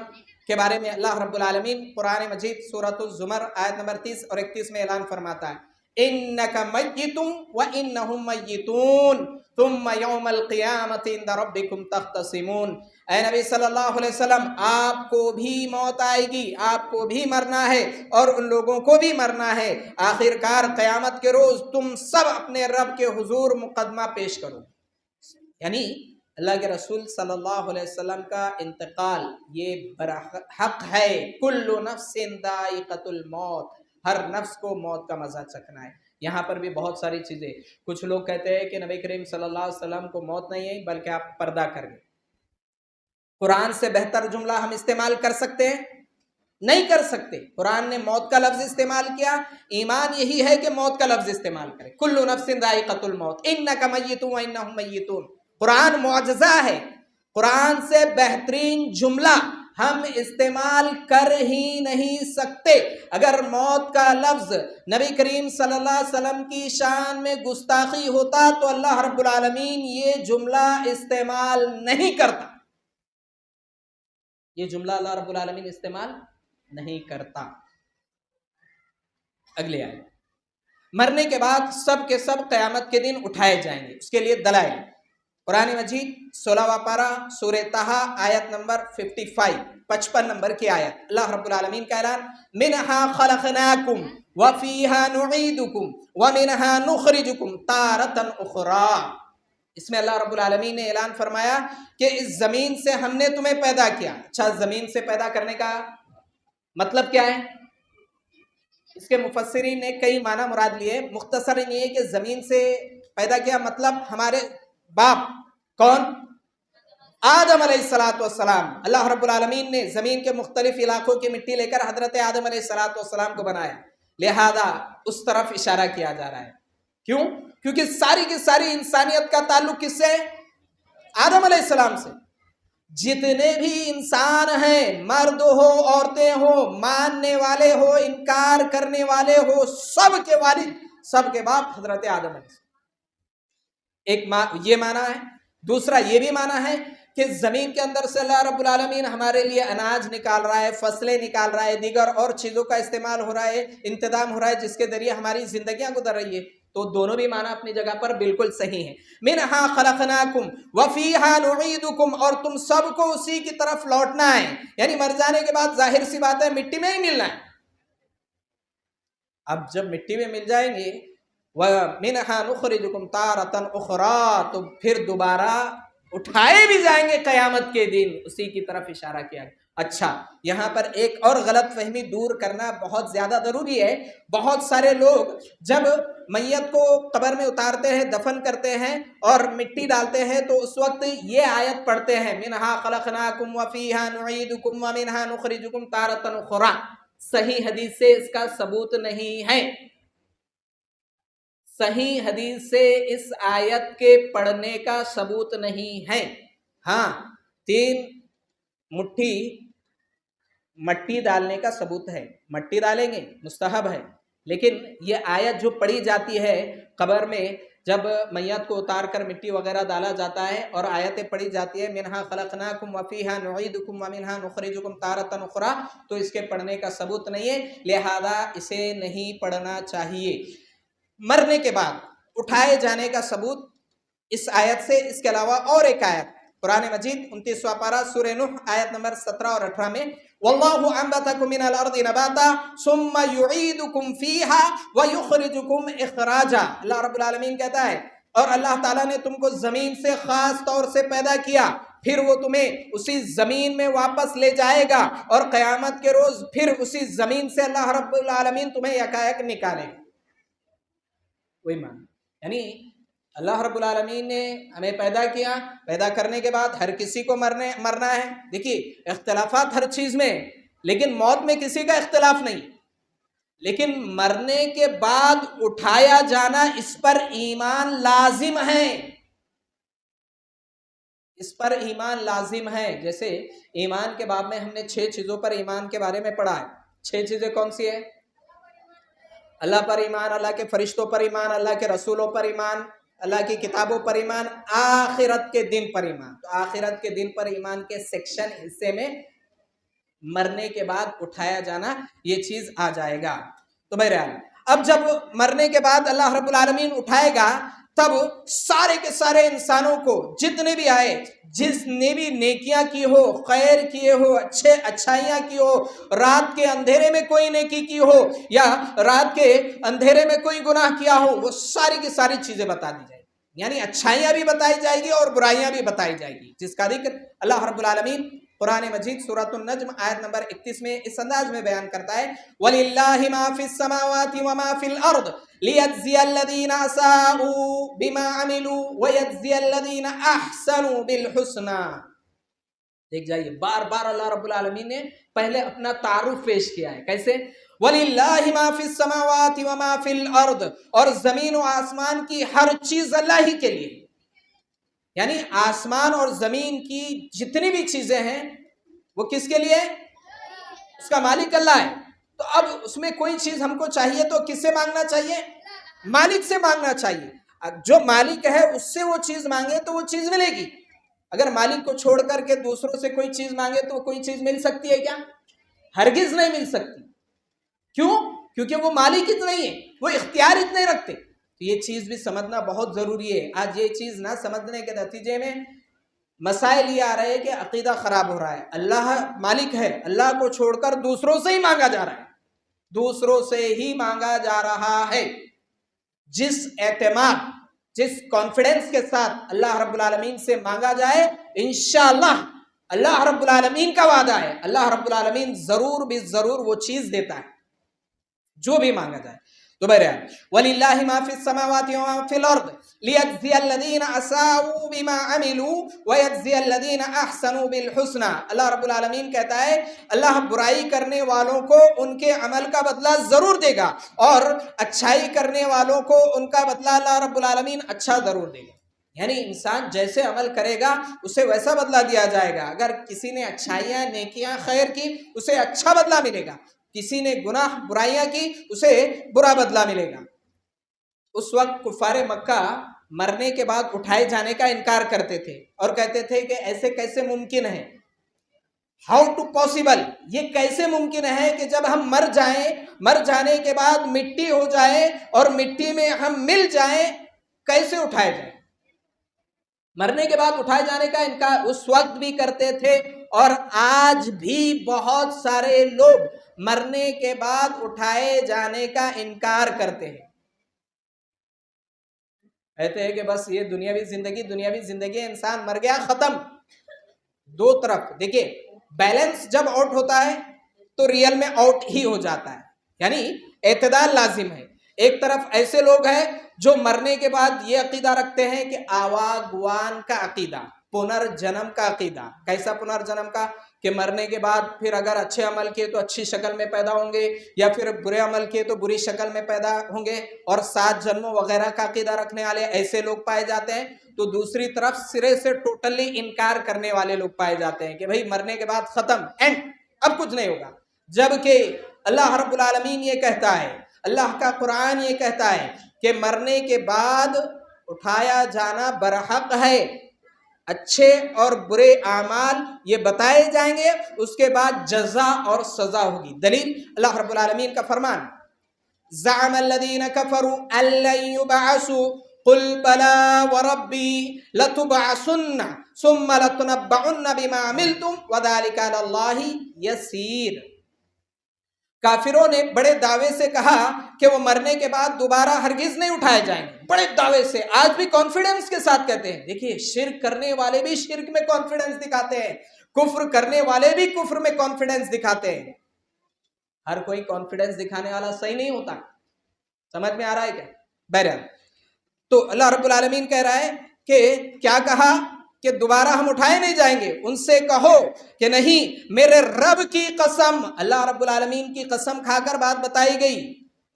کے بارے میں اللہ رب العالمین قرآن مجید سورۃ الزمر آیت نمبر 30 اور 31 میں اعلان فرماتا ہے اِنَّكَ مَيِّتٌ وَإِنَّهُمْ مَيِّتُونَ ثُمَّ يَوْمَ الْقِيَامَةِ عِنْدَ رَبِّكُمْ تَخْتَصِمُونَ. اے نبی صلی اللہ علیہ وسلم، آپ کو بھی موت آئے گی، آپ کو بھی مرنا ہے اور ان لوگوں کو بھی مرنا ہے. آخر کار قیامت کے روز تم سب اپنے رب کے حضور مقدمہ پیش کرو. یعنی اللہ کے رسول صلی اللہ علیہ وسلم کا انتقال یہ برحق ہے. کل نفس ذائقۃ الموت، ہر نفس کو موت کا مزہ چکھنا ہے. یہاں پر بھی بہت ساری چیزیں، کچھ لوگ کہتے ہیں کہ نبی کریم صلی اللہ علیہ وسلم کو موت نہیں ہے بلکہ آپ پردہ کر گئے. قرآن سے بہتر جملہ ہم استعمال کر سکتے ہیں؟ نہیں کر سکتے. قرآن نے موت کا لفظ استعمال کیا، ایمان یہی ہے کہ موت کا لفظ استعمال کرے. کل نفس ذائقۃ الموت انک میت وانہم میتون. قرآن معجزہ ہے. قرآن سے بہترین جملہ ہم استعمال کر ہی نہیں سکتے. اگر موت کا لفظ نبی کریم صلی اللہ علیہ وسلم کی شان میں گستاخی ہوتا تو اللہ رب العالمین یہ جملہ استعمال نہیں کرتا. یہ جملہ اللہ رب العالمین استعمال نہیں کرتا. اگلے آئے، مرنے کے بعد سب کے سب قیامت کے دن اٹھائے جائیں گے. اس کے لیے دلائل قرآن مجید 16واں پارہ سورہ طٰہٰ آیت نمبر 55 نمبر کی آیت، اللہ رب العالمین کا اعلان، منہا خلقناکم وفیہا نعیدکم ومنہا نخرجکم تارۃ اخری۔ اس میں اللہ رب العالمین نے اعلان فرمایا کہ اس زمین سے ہم نے تمہیں پیدا کیا۔ اچھا، زمین سے پیدا کرنے کا مطلب کیا ہے؟ اس کے مفسرین نے کئی معنی مراد لیے، مختصر یہ ہے کہ زمین سے پیدا کیا مطلب ہمارے باپ کون؟ آدم علیہ السلام۔ اللہ رب العالمین نے زمین کے مختلف علاقوں کی مٹی لے کر حضرت آدم علیہ السلام کو بنایا، لہذا اس طرف اشارہ کیا جا رہا ہے۔ کیوں؟ کیونکہ ساری کی ساری انسانیت کا تعلق کس سے؟ آدم علیہ السلام سے۔ جتنے بھی انسان ہیں، مرد ہو عورتیں ہو، ماننے والے ہو انکار کرنے والے ہو، سب کے والد سب کے باپ حضرت آدم علیہ السلام۔ ایک یہ معنی ہے۔ دوسرا یہ بھی معنی ہے کہ زمین کے اندر سے اللہ رب العالمین ہمارے لیے اناج نکال رہا ہے، فصلیں نکال رہا ہے، دیگر اور چیزوں کا استعمال ہو رہا ہے، انتظام ہو رہا ہے جس کے ذریعے ہماری زندگیاں گزر رہی ہے۔ تو دونوں بھی معنی اپنی جگہ پر بالکل صحیح ہیں۔ منہا خلقناکم وفیہا نعیدکم، اور تم سب کو اسی کی طرف لوٹنا ہے، یعنی مر جانے کے بعد ظاہر سی بات ہے مٹی میں ہی ملنا ہے۔ اب جب مٹی میں مل جائیں گے، وَمِنْهَا نُخْرِجُكُمْ تَارَةً أُخْرَىٰ، تو پھر دوبارہ اٹھائے بھی جائیں گے قیامت کے دن، اسی کی طرف اشارہ کیا گیا۔ اچھا، یہاں پر ایک اور غلط فہمی دور کرنا بہت زیادہ ضروری ہے۔ بہت سارے لوگ جب میت کو قبر میں اتارتے ہیں، دفن کرتے ہیں اور مٹی ڈالتے ہیں تو اس وقت یہ آیت پڑھتے ہیں، مِنْهَا خَلَقْنَاكُمْ وَفِيهَا نُعِيدُكُمْ وَمِنْهَا نُخْرِجُكُمْ تَارَةً أُخْرَىٰ۔ صحیح حدیث سے اس کا ثبوت نہیں ہے۔ صحیح حدیث سے اس آیت کے پڑھنے کا ثبوت نہیں ہے۔ ہاں، 3 مٹھی مٹی ڈالنے کا ثبوت ہے، مٹی ڈالیں گے مستحب ہے، لیکن یہ آیت جو پڑھی جاتی ہے قبر میں، جب میت کو اتار کر مٹی وغیرہ ڈالا جاتا ہے اور آیتیں پڑھی جاتی ہے، منہا خلقناکم وفیہا نعیدکم ومنہا نخرجکم تارۃ اخری، تو اس کے پڑھنے کا ثبوت نہیں ہے، لہذا اسے نہیں پڑھنا چاہیے۔ مرنے کے بعد اٹھائے جانے کا ثبوت اس آیت سے، اس کے علاوہ اور ایک آیت قرآن مجید 29واں پارہ سورہ نوح آیت نمبر 17 اور 18 میں، وَاللَّهُ أَنبَتَكُم مِّنَ الْأَرْضِ نَبَاتًا ثُمَّ يُعِيدُكُم فِيهَا وَيُخْرِجُكُم إِخْرَاجًا۔ اللہ رب العالمین کہتا ہے، اور اللہ تعالیٰ نے تم کو زمین سے خاص طور سے پیدا کیا، پھر وہ تمہیں اسی زمین میں واپس لے جائے گا، اور قیامت کے روز پھر اسی زمین سے اللہ رب العالمین تمہیں یکایک نکالے گا۔ وہی معنی، یعنی اللہ رب العالمین نے ہمیں پیدا کیا، پیدا کرنے کے بعد ہر کسی کو مرنا ہے۔ دیکھیے، اختلافات ہر چیز میں، لیکن موت میں کسی کا اختلاف نہیں، لیکن مرنے کے بعد اٹھایا جانا اس پر ایمان لازم ہے، اس پر ایمان لازم ہے۔ جیسے ایمان کے باب میں ہم نے 6 چیزوں پر ایمان کے بارے میں پڑھا ہے۔ 6 چیزیں کون سی ہیں؟ اللہ پر ایمان، اللہ کے فرشتوں پر ایمان، اللہ کے رسولوں پر ایمان، اللہ کی کتابوں پر ایمان، آخرت کے دن پر ایمان۔ تو آخرت کے دن پر ایمان کے سیکشن حصے میں مرنے کے بعد اٹھایا جانا یہ چیز آ جائے گا۔ تو بہرحال اب جب مرنے کے بعد اللہ رب العالمین اٹھائے گا، تب سارے کے سارے انسانوں کو، جتنے بھی آئے، جس نے بھی نیکیاں کی ہو، خیر کیے ہو، اچھائیاں کی ہو، رات کے اندھیرے میں کوئی نیکی کی ہو یا رات کے اندھیرے میں کوئی گناہ کیا ہو، وہ ساری کی ساری چیزیں بتا دی جائیں گی، یعنی اچھائیاں بھی بتائی جائے گی اور برائیاں بھی بتائی جائے گی، جس کا ذکر اللہ رب العالمین قرآن مجید سورۃ النجم آیت نمبر 31 میں اس انداز میں بیان کرتا ہے، وَلِلَّهِ مَا فِي السَّمَاوَاتِ وَمَا فِي الْأَرْضِ لِيَجْزِيَ الَّذِينَ أَسَاءُوا بِمَا عَمِلُوا وَيَجْزِيَ الَّذِينَ أَحْسَنُوا بِالْحُسْنَى۔ دیکھ جائیے، بار بار اللہ رب العالمین نے پہلے اپنا تعارف پیش کیا ہے، کیسے؟ وَلِلَّهِ مَا فِي السَّمَاوَاتِ وَمَا فِي الْأَرْضِ، اور زمین و آسمان کی ہر چیز اللہ ہی کے لیے، یعنی آسمان اور زمین کی جتنی بھی چیزیں ہیں وہ کس کے لیے؟ اس کا مالک اللہ ہے۔ تو اب اس میں کوئی چیز ہم کو چاہیے تو کس سے مانگنا چاہیے؟ مالک سے مانگنا چاہیے۔ جو مالک ہے اس سے وہ چیز مانگے تو وہ چیز ملے گی۔ اگر مالک کو چھوڑ کر کے دوسروں سے کوئی چیز مانگے تو کوئی چیز مل سکتی ہے کیا؟ ہرگز نہیں مل سکتی۔ کیوں؟ کیونکہ وہ مالک اتنے نہیں ہے، وہ اختیار اتنے رکھتے۔ تو یہ چیز بھی سمجھنا بہت ضروری ہے. آج یہ چیز نہ سمجھنے کے نتیجے میں مسائل یہ آ رہے ہیں کہ عقیدہ خراب ہو رہا ہے. اللہ مالک ہے, اللہ کو چھوڑ کر دوسروں سے ہی مانگا جا رہا ہے, دوسروں سے ہی مانگا جا رہا ہے. جس اعتماد, جس کانفیڈنس کے ساتھ اللہ رب العالمین سے مانگا جائے, انشاءاللہ اللہ رب العالمین کا وعدہ ہے, اللہ رب العالمین ضرور بھی ضرور وہ چیز دیتا ہے جو بھی مانگا جائے. تو بہرحال وَلِلَّهِ مَا فِي السَّمَاوَاتِ وَمَا فِي الْأَرْضِ لِيَجْزِيَ الَّذِينَ أَسَاءُوا بِمَا عَمِلُوا وَيَجْزِيَ الَّذِينَ أَحْسَنُوا بِالْحُسْنَى. اللہ رب العالمین کہتا ہے اللہ برائی کرنے والوں کو ان کے عمل کا بدلہ ضرور دے گا, اور اچھائی کرنے والوں کو ان کا بدلہ اللہ رب العالمین اچھا ضرور دے گا. یعنی انسان جیسے عمل کرے گا اسے ویسا بدلہ دیا جائے گا. اگر کسی نے اچھائیاں, نیکیاں, خیر کی, اسے اچھا بدلہ ملے گا. کسی نے گناہ, برائیاں کی, اسے برا بدلہ ملے گا. اس وقت کفار مکہ مرنے کے بعد اٹھائے جانے کا انکار کرتے تھے اور کہتے تھے کہ ایسے کیسے ممکن ہے, ہاؤ ٹو پاسبل, یہ کیسے ممکن ہے کہ جب ہم مر جائیں, مر جانے کے بعد مٹی ہو جائے اور مٹی میں ہم مل جائیں, کیسے اٹھائے جائیں. مرنے کے بعد اٹھائے جانے کا انکار اس وقت بھی کرتے تھے, اور آج بھی بہت سارے لوگ مرنے کے بعد اٹھائے جانے کا انکار کرتے ہیں. کہتے ہیں کہ بس یہ دنیاوی زندگی ہے, انسان مر گیا, ختم. دو طرف دیکھیں, بیلنس جب آؤٹ ہوتا ہے تو ریئل میں آؤٹ ہی ہو جاتا ہے, یعنی اعتدال لازم ہے. ایک طرف ایسے لوگ ہیں جو مرنے کے بعد یہ عقیدہ رکھتے ہیں کہ آواگوان کا عقیدہ, پنرجنم کا عقیدہ. کیسا پنرجنم کا؟ کہ مرنے کے بعد پھر اگر اچھے عمل کیے تو اچھی شکل میں پیدا ہوں گے, یا پھر برے عمل کیے تو بری شکل میں پیدا ہوں گے, اور 7 جنموں وغیرہ کا عقیدہ رکھنے والے ایسے لوگ پائے جاتے ہیں. تو دوسری طرف سرے سے ٹوٹلی انکار کرنے والے لوگ پائے جاتے ہیں کہ بھئی مرنے کے بعد ختم, اینڈ, اب کچھ نہیں ہوگا. جبکہ اللہ رب العالمین یہ کہتا ہے, اللہ کا قرآن یہ کہتا ہے کہ مرنے کے بعد اٹھایا جانا برحق ہے, اچھے اور برے اعمال یہ بتائے جائیں گے, اس کے بعد جزا اور سزا ہوگی. دلیل اللہ رب العالمین کا فرمان, زعم الذین کفروا ان لن یبعثوا قل بلا وربی لتبعثن ثم لتنبعن بما عملتم وذلک علی اللہ یسیر. کافروں نے بڑے دعوے سے کہا کہ وہ مرنے کے بعد دوبارہ ہرگز نہیں اٹھائے جائیں گے, بڑے دعوے سے, آج بھی کانفیڈنس کے ساتھ کہتے ہیں. دیکھیے, شرک کرنے والے بھی شرک میں کانفیڈنس دکھاتے ہیں, کفر کرنے والے بھی کفر میں کانفیڈنس دکھاتے ہیں. ہر کوئی کانفیڈنس دکھانے والا صحیح نہیں ہوتا. سمجھ میں آ رہا ہے کیا؟ بہرحال تو اللہ رب العالمین کہہ رہا ہے کہ کیا کہا کہ دوبارہ ہم اٹھائے نہیں جائیں گے. ان سے کہو کہ نہیں, میرے رب کی قسم. اللہ رب العالمین کی قسم کھا کر بات بتائی گئی,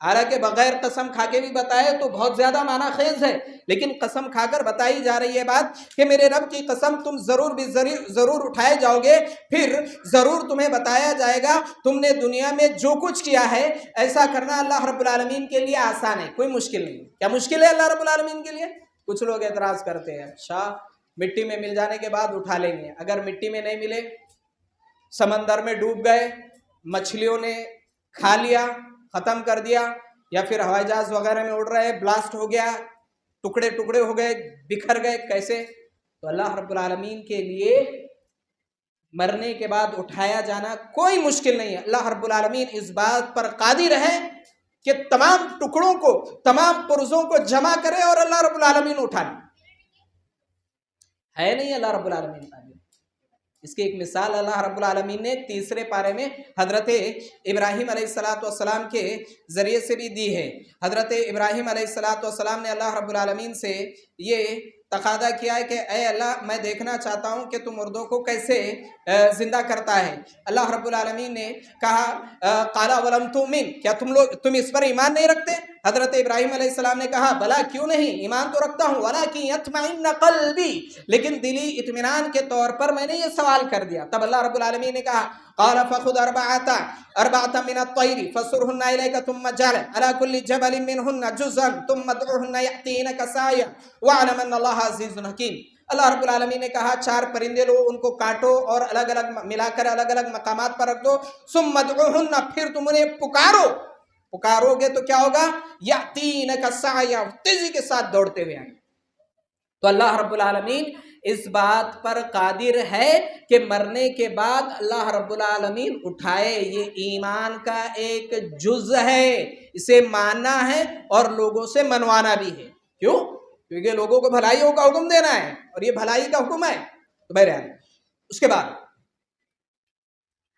حالانکہ بغیر قسم کھا کے بھی بتائے تو بہت زیادہ معنی خیز ہے, لیکن قسم کھا کر بتائی جا رہی ہے بات کہ میرے رب کی قسم تم ضرور بھی ضرور اٹھائے جاؤ گے, پھر ضرور تمہیں بتایا جائے گا تم نے دنیا میں جو کچھ کیا ہے. ایسا کرنا اللہ رب العالمین کے لیے آسان ہے, کوئی مشکل نہیں. کیا مشکل ہے اللہ رب العالمین کے لیے؟ کچھ لوگ اعتراض کرتے ہیں, اچھا مٹی میں مل جانے کے بعد اٹھا لیں گے, اگر مٹی میں نہیں ملے, سمندر میں ڈوب گئے, مچھلیوں نے کھا لیا, ختم کر دیا, یا پھر ہوائی جہاز وغیرہ میں اڑ رہے, بلاسٹ ہو گیا, ٹکڑے ٹکڑے ہو گئے, بکھر گئے, کیسے؟ تو اللہ رب العالمین کے لیے مرنے کے بعد اٹھایا جانا کوئی مشکل نہیں ہے. اللہ رب العالمین اس بات پر قادر ہے کہ تمام ٹکڑوں کو, تمام پرزوں کو جمع کرے اور اللہ رب العالمین اٹھا لے. ہے نہیں اللہ رب العالمین قادر؟ اس کی ایک مثال اللہ رب العالمین نے 3 پارے میں حضرت ابراہیم علیہ السلام کے ذریعے سے بھی دی ہے. حضرت ابراہیم علیہ السلام نے اللہ رب العالمین سے یہ تقاضا کیا ہے کہ اے اللہ, میں دیکھنا چاہتا ہوں کہ تم مردوں کو کیسے زندہ کرتا ہے. اللہ رب العالمین نے کہا قال ولم تؤمن, کیا تم اس پر ایمان نہیں رکھتے؟ حضرت ابراہیم علیہ السلام نے کہا بلا کیوں نہیں, ایمان تو رکھتا ہوں, ولکن یطمئن قلبی, لیکن دلی اطمینان کے طور پر میں نے یہ سوال کر دیا. تب اللہ رب العالمین نے کہا قال فخذ اربعة من الطير فصرهن اليك ثم اجعل على كل جبل منهن جزءا ثم ادعهن يأتينك سعيا واعلم ان الله عزيز حكيم. اللہ رب العالمین نے کہا 4 پرندے لو, ان کو کاٹو اور الگ الگ ملا کر الگ الگ مقامات پر رکھ دو, ثم ادعوهن, پھر تم انہیں پکارو, پکارو گے تو کیا ہوگا؟ یاتینک سعیا، تیزی کے ساتھ دوڑتے ہوئے آئیں گے۔ تو اللہ رب العالمین اس بات پر قادر ہے کہ مرنے کے بعد اللہ رب العالمین اٹھائے، یہ ایمان کا ایک جز ہے، اسے ماننا ہے اور لوگوں سے منوانا بھی ہے۔ کیوں؟ کیونکہ لوگوں کو بھلائیوں کا حکم دینا ہے اور یہ بھلائی کا حکم ہے۔ تو بہرحال اس کے بعد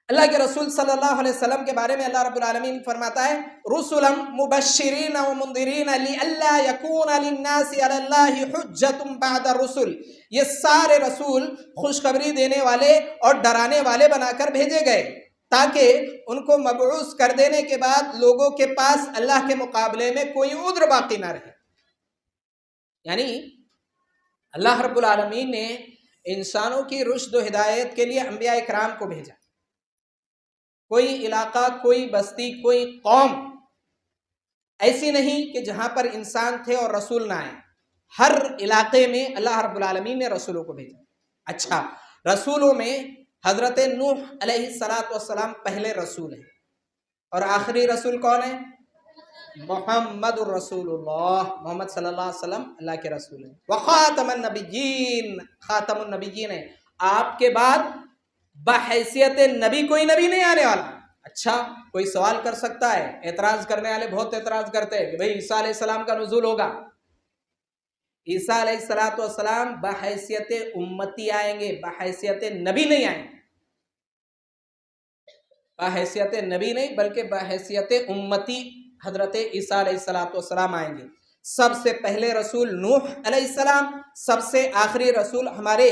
اللہ کے رسول صلی اللہ علیہ وسلم کے بارے میں اللہ رب العالمین فرماتا ہے رسلا مبشرین ومنذرین لئلا یکون للناس علی اللہ حجۃ بعد الرسل، یہ سارے رسول خوشخبری دینے والے اور ڈرانے والے بنا کر بھیجے گئے تاکہ ان کو مبعوث کر دینے کے بعد لوگوں کے پاس اللہ کے مقابلے میں کوئی عذر باقی نہ رہے۔ یعنی اللہ رب العالمین نے انسانوں کی رشد و ہدایت کے لیے انبیاء اکرام کو بھیجا۔ کوئی علاقہ، کوئی بستی، کوئی قوم ایسی نہیں کہ جہاں پر انسان تھے اور رسول نہ آئے، ہر علاقے میں اللہ رب العالمین نے رسولوں کو بھیجا۔ اچھا، رسولوں میں حضرت نوح علیہ السلام پہلے رسول ہیں، اور آخری رسول کون ہے؟ محمد الرسول اللہ، محمد صلی اللہ علیہ وسلم اللہ کے رسول ہیں۔ وخاتم النبیین، خاتم النبیین ہے، آپ کے بعد بحیثیت نبی کوئی نبی نہیں آنے والا۔ اچھا، کوئی سوال کر سکتا ہے، اعتراض کرنے والے بہت اعتراض کرتے ہیں کہ بھئی عیسیٰ علیہ السلام کا نزول ہوگا۔ عیسیٰ علیہ السلام بحیثیت امتی آئیں گے، بحیثیت نبی نہیں آئیں گے، بحیثیت نبی نہیں بلکہ بحیثیت امتی حضرت عیسیٰ علیہ السلام آئیں گے۔ سب سے پہلے رسول نوح علیہ السلام، سب سے آخری رسول ہمارے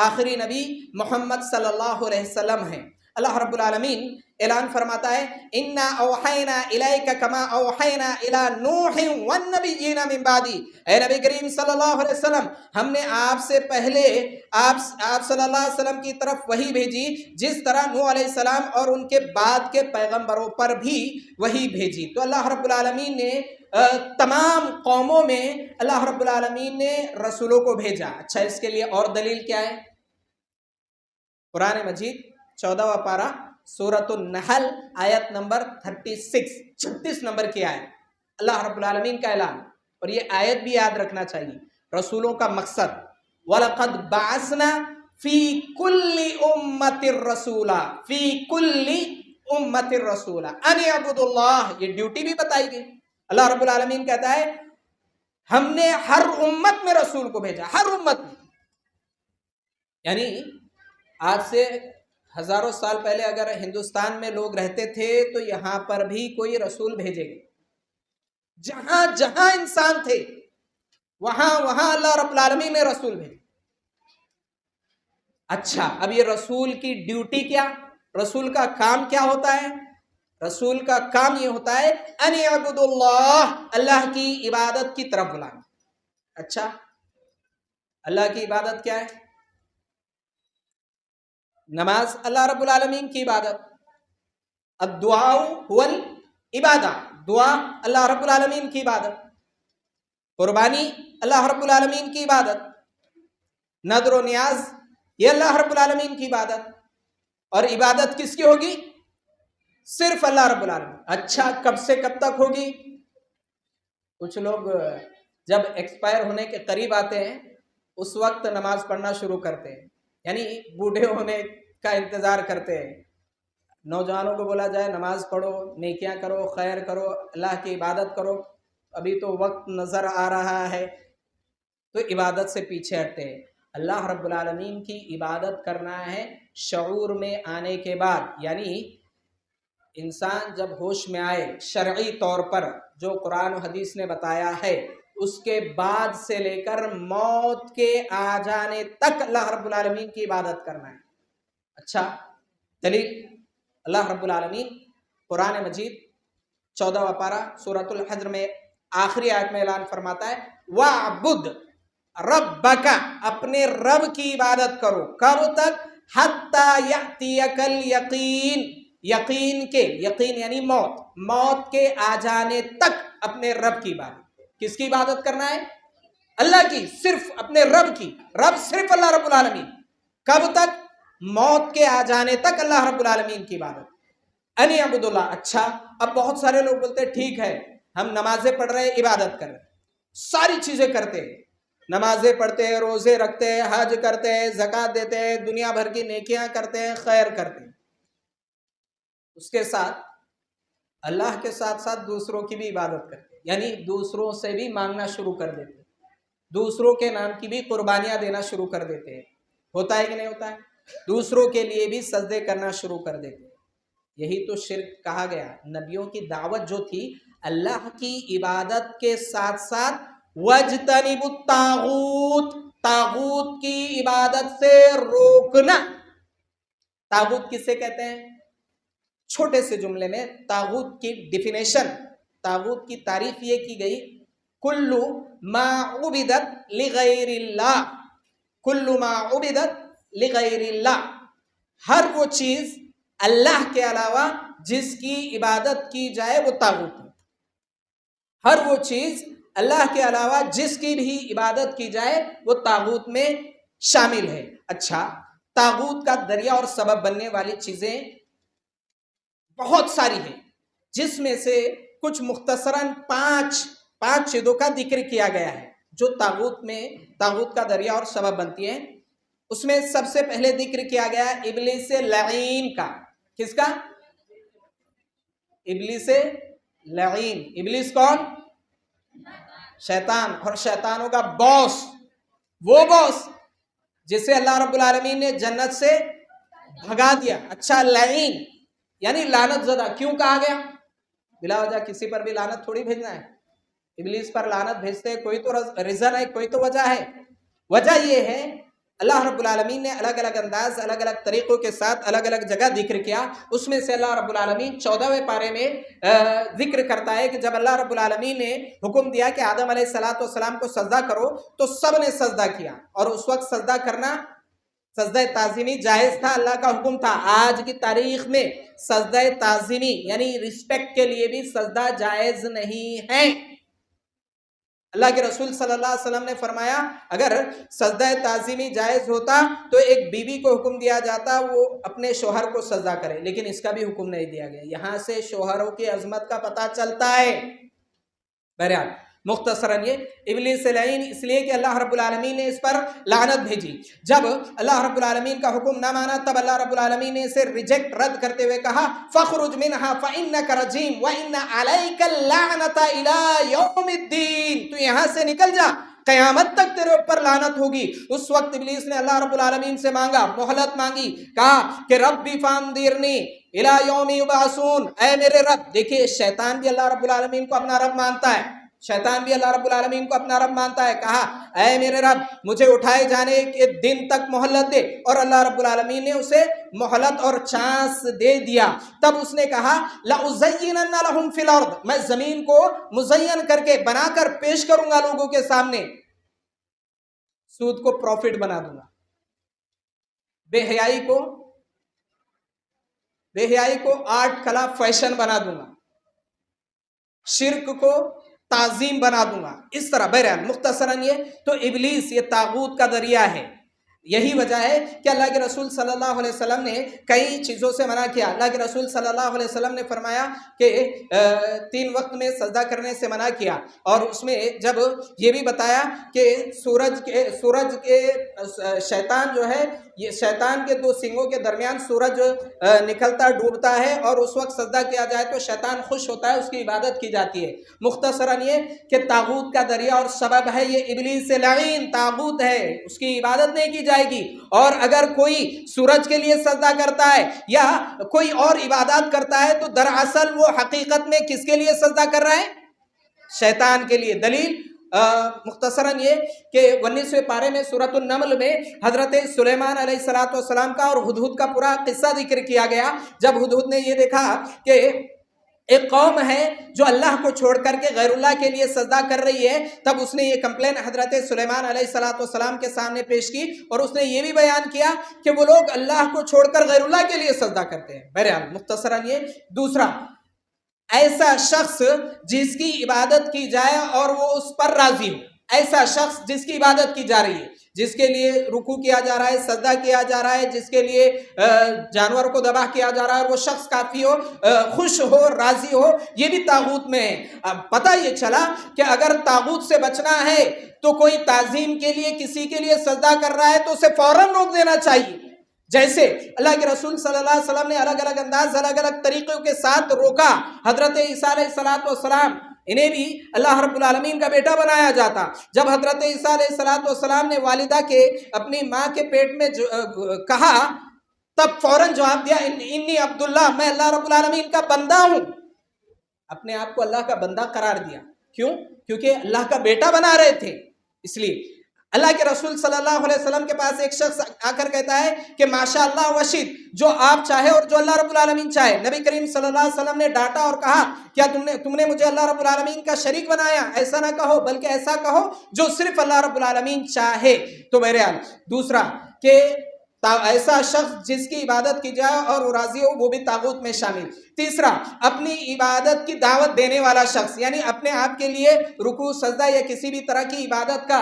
آخری نبی محمد صلی اللہ علیہ وسلم ہیں۔ اللہ رب العالمین اعلان فرماتا ہے اِنَّا أَوْحَيْنَا إِلَيْكَ كَمَا أَوْحَيْنَا إِلَى نُوحٍ وَالنَّبِيِّينَ مِن بَعْدِهِ، اے نبی کریم صلی اللہ علیہ وسلم، ہم نے آپ سے پہلے آپ صلی اللہ علیہ وسلم کی طرف وحی بھیجی جس طرح نوح علیہ السلام اور ان کے بعد کے پیغمبروں پر بھی وحی بھیجی۔ تو اللہ رب العالمین نے تمام قوموں میں اللہ رب العالمین نے رسولوں کو بھیجا۔ اچھا، اس کے لیے اور دلیل کیا ہے؟ قرآن مجید 14واں پارہ سورۃ النحل آیت نمبر 36 نمبر کی آیت، اللہ رب العالمین کا اعلان، اور یہ آیت بھی یاد رکھنا چاہیے، رسولوں کا مقصد وَلَقَدْ بَعَثْنَا فِي كُلِّ أُمَّةٍ رَسُولًا، فِي كُلِّ أُمَّةٍ رَسُولًا أَنِ اعْبُدُوا اللَّهَ، یہ ڈیوٹی بھی بتائی گئی۔ اللہ رب العالمین کہتا ہے ہم نے ہر امت میں رسول کو بھیجا، ہر امت میں، یعنی آج سے ہزاروں سال پہلے اگر ہندوستان میں لوگ رہتے تھے تو یہاں پر بھی کوئی رسول بھیجے گئے، جہاں جہاں انسان تھے وہاں وہاں اللہ رب العالمین نے رسول بھیجے۔ اچھا، اب یہ رسول کی ڈیوٹی کیا، رسول کا کام کیا ہوتا ہے؟ رسول کا کام یہ ہوتا ہے ان اعبدوا اللہ، اللہ کی عبادت کی طرف بلانا۔ اچھا، اللہ کی عبادت کیا ہے؟ نماز اللہ رب العالمین کی عبادت، الدعاء هو العبادہ، دعا اللہ رب العالمین کی عبادت، قربانی اللہ رب العالمین کی عبادت، نذر و نیاز یہ اللہ رب العالمین کی عبادت، اور عبادت کس کی ہوگی؟ صرف اللہ رب العالمین۔ اچھا، کب سے کب تک ہوگی؟ کچھ لوگ جب ایکسپائر ہونے کے قریب آتے ہیں اس وقت نماز پڑھنا شروع کرتے ہیں، یعنی بوڑھے ہونے کا انتظار کرتے ہیں۔ نوجوانوں کو بولا جائے نماز پڑھو، نیکیاں کرو، خیر کرو، اللہ کی عبادت کرو، ابھی تو وقت نظر آ رہا ہے، تو عبادت سے پیچھے ہٹتے ہیں۔ اللہ رب العالمین کی عبادت کرنا ہے شعور میں آنے کے بعد، یعنی انسان جب ہوش میں آئے شرعی طور پر جو قرآن و حدیث نے بتایا ہے، اس کے بعد سے لے کر موت کے آ جانے تک اللہ رب العالمین کی عبادت کرنا ہے۔ اچھا، دلیل اللہ رب العالمین قرآن مجید 14واں پارہ سورۃ الحجر میں آخری آیت میں اعلان فرماتا ہے وَاعْبُدْ رَبَّكَ، اپنے رب کی عبادت کرو، کب تک؟ حَتَّى يَأْتِيَكَ الْيَقِينَ، یقین کے، یقین یعنی موت، موت کے آ جانے تک اپنے رب کی عبادت۔ کس کی عبادت کرنا ہے؟ اللہ کی، صرف اپنے رب کی، رب صرف اللہ رب العالمین۔ کب تک؟ موت کے آ جانے تک اللہ رب العالمین کی عبادت۔ ان اعبدوا اللہ۔ اچھا، اب بہت سارے لوگ بولتے ہیں ٹھیک ہے ہم نمازیں پڑھ رہے ہیں، عبادت کر رہے ہیں، ساری چیزیں کرتے ہیں، نمازیں پڑھتے ہیں، روزے رکھتے ہیں، حج کرتے ہیں، زکوٰۃ دیتے ہیں، دنیا بھر کی نیکیاں کرتے ہیں، خیر کرتے ہیں، اس کے ساتھ اللہ کے ساتھ ساتھ دوسروں کی بھی عبادت کرتے ہیں، یعنی دوسروں سے بھی مانگنا شروع کر دیتے ہیں، دوسروں کے نام کی بھی قربانیاں دینا شروع کر دیتے ہیں. ہوتا ہے کہ نہیں ہوتا ہے؟ دوسروں کے لیے بھی سجدے کرنا شروع کر دیتے ہیں. یہی تو شرک کہا گیا. نبیوں کی دعوت جو تھی اللہ کی عبادت کے ساتھ ساتھ وَاجْتَنِبُوا الطَّاغُوتَ، طاغوت کی عبادت سے روکنا. طاغوت کسے کہتے ہیں؟ چھوٹے سے جملے میں طاغوت کی ڈیفینیشن، طاغوت کی تعریف یہ کی گئی، کلو ما عبدت لغیر اللہ، کلو ما عبدت لغیر اللہ، ہر وہ چیز اللہ کے علاوہ جس کی عبادت کی جائے وہ طاغوت ہے. ہر وہ چیز اللہ کے علاوہ جس کی بھی عبادت کی جائے وہ طاغوت میں شامل ہے. اچھا، طاغوت کا ذریعہ اور سبب بننے والی چیزیں بہت ساری ہیں، جس میں سے کچھ مختصراً پانچ چیزوں کا ذکر کیا گیا ہے جو طاغوت کا ذریعہ اور سبب بنتی ہیں. اس میں سب سے پہلے ذکر کیا گیا ابلیس لعین کا. کس کا؟ ابلیس لعین. ابلیس کون؟ شیطان. اور شیطانوں کا باس، وہ باس جسے اللہ رب العالمین نے جنت سے بھگا دیا. اچھا، لعین یعنی لعنت زدہ. کیوں کہا گیا؟ بلا وجہ کسی پر بھی لعنت تھوڑی بھیجنا ہے. ابلیس پر لعنت بھیجتے کوئی تو ریزن ہے، کوئی تو وجہ ہے. وجہ یہ ہے اللہ رب العالمین نے الگ الگ انداز، الگ الگ طریقوں کے ساتھ الگ الگ جگہ ذکر کیا. اس میں سے اللہ رب العالمین 14ویں پارے میں ذکر کرتا ہے کہ جب اللہ رب العالمین نے حکم دیا کہ آدم علیہ السلام کو سجدہ کرو تو سب نے سجدہ کیا، اور اس وقت سجدہ کرنا سجدہ تعظیمی جائز تھا، اللہ کا حکم تھا. آج کی تاریخ میں سجدہ تعظیمی یعنی رسپیکٹ کے لیے بھی سجدہ جائز نہیں ہے. اللہ کے رسول صلی اللہ علیہ وسلم نے فرمایا اگر سجدہ تعظیمی جائز ہوتا تو ایک بیوی کو حکم دیا جاتا وہ اپنے شوہر کو سجدہ کرے، لیکن اس کا بھی حکم نہیں دیا گیا. یہاں سے شوہروں کی عظمت کا پتہ چلتا ہے. بہرحال مختصراً یہ ابلیس لعین اس لیے کہ اللہ رب العالمین نے اس پر لعنت بھیجی. جب اللہ رب العالمین کا حکم نہ مانا تب اللہ رب العالمین نے اسے ریجیکٹ، رد کرتے ہوئے کہا فَخْرُجْ مِنْهَا فَإِنَّكَ رَجِيمٌ وَإِنَّ عَلَيْكَ اللَّعْنَةَ إِلَىٰ يَوْمِ الدِّينِ. تو یہاں سے نکل جا، قیامت تک تیرے اوپر لعنت ہوگی. اس وقت ابلیس نے اللہ رب العالمین سے مانگا، مہلت مانگی، کہا کہ ربی فانذرنی الی یوم یبعثون، اے میرے رب. دیکھیے شیطان بھی اللہ رب العالمین کو اپنا رب مانتا ہے، شیطان بھی اللہ رب العالمین کو اپنا رب مانتا ہے. کہا اے میرے رب مجھے اٹھائے جانے کے دن تک مہلت دے، اور اللہ رب العالمین نے اسے مہلت اور چانس دے دیا. تب اس نے کہا لَأُزَيِّنَنَّ لَهُمْ فِي الْأَرْضِ، میں زمین کو مزین کر کے بنا کر پیش کروں گا لوگوں کے سامنے، سود کو پروفٹ بنا دوں گا، بے حیائی کو آرٹ کلا فیشن بنا دوں گا، شرک کو تعظیم بنا دوں گا. اس طرح بہرحال مختصراً یہ تو ابلیس یہ طاغوت کا ذریعہ ہے. یہی وجہ ہے کہ اللہ کے رسول صلی اللہ علیہ وسلم نے کئی چیزوں سے منع کیا. اللہ کے رسول صلی اللہ علیہ وسلم نے فرمایا کہ 3 وقت میں سجدہ کرنے سے منع کیا، اور اس میں جب یہ بھی بتایا کہ سورج کے شیطان جو ہے، یہ شیطان کے 2 سنگوں کے درمیان سورج نکلتا ڈوبتا ہے، اور اس وقت سجدہ کیا جائے تو شیطان خوش ہوتا ہے، اس کی عبادت کی جاتی ہے. مختصراً یہ کہ طاغوت کا ذریعہ اور سبب ہے یہ ابلیس لعین، طاغوت ہے، اس کی عبادت نہیں کی جائے گی. اور اگر کوئی سورج کے لیے سجدہ کرتا ہے یا کوئی اور عبادات کرتا ہے تو دراصل وہ حقیقت میں کس کے لیے سجدہ کر رہا ہے؟ شیطان کے لیے. دلیل مختصراً یہ کہ 19ویں پارے میں سورۃ النمل میں حضرت سلیمان علیہ السلام کا اور ہدہد کا پورا قصہ ذکر کیا گیا. جب ہدہد نے یہ دیکھا کہ ایک قوم ہے جو اللہ کو چھوڑ کر کے غیر اللہ کے لیے سجدہ کر رہی ہے، تب اس نے یہ کمپلین حضرت سلیمان علیہ السلام کے سامنے پیش کی، اور اس نے یہ بھی بیان کیا کہ وہ لوگ اللہ کو چھوڑ کر غیر اللہ کے لیے سجدہ کرتے ہیں. بہرحال مختصراً یہ دوسرا، ایسا شخص جس کی عبادت کی جائے اور وہ اس پر راضی ہو، ایسا شخص جس کی عبادت کی جا رہی ہے، جس کے لیے رکوع کیا جا رہا ہے، سجدہ کیا جا رہا ہے، جس کے لیے جانور کو ذبح کیا جا رہا ہے اور وہ شخص کافی ہو، خوش ہو، راضی ہو، یہ بھی طاغوت میں ہے۔ اب پتہ یہ چلا کہ اگر طاغوت سے بچنا ہے تو کوئی تعظیم کے لیے کسی کے لیے سجدہ کر رہا ہے تو اسے فوراً روک دینا چاہیے۔ جیسے اللہ کے رسول صلی اللہ علیہ وسلم نے الگ الگ انداز، الگ الگ طریقوں کے ساتھ روکا۔ حضرت عیسیٰ علیہ السلام، انہیں بھی اللہ رب العالمین کا بیٹا بنایا جاتا۔ جب حضرت عیسیٰ علیہ السلام نے والدہ کے، اپنی ماں کے پیٹ میں کہا، تب فوراً جواب دیا انی عبداللہ، میں اللہ رب العالمین کا بندہ ہوں۔ اپنے آپ کو اللہ کا بندہ قرار دیا۔ کیوں؟ کیونکہ اللہ کا بیٹا بنا رہے تھے۔ اس لیے اللہ کے رسول صلی اللہ علیہ وسلم کے پاس ایک شخص آ کر کہتا ہے کہ ماشاء اللہ وشید، جو آپ چاہے اور جو اللہ رب العالمین چاہے۔ نبی کریم صلی اللہ علیہ وسلم نے ڈانٹا اور کہا کیا تم نے مجھے اللہ رب العالمین کا شریک بنایا؟ ایسا نہ کہو، بلکہ ایسا کہو جو صرف اللہ رب العالمین چاہے۔ تو بہرحال دوسرا کہ ایسا شخص جس کی عبادت کی جائے اور وہ راضی ہو، وہ بھی طاغوت میں شامل۔ تیسرا، اپنی عبادت کی دعوت دینے والا شخص، یعنی اپنے آپ کے لیے رکوع، سجدہ یا کسی بھی طرح کی عبادت کا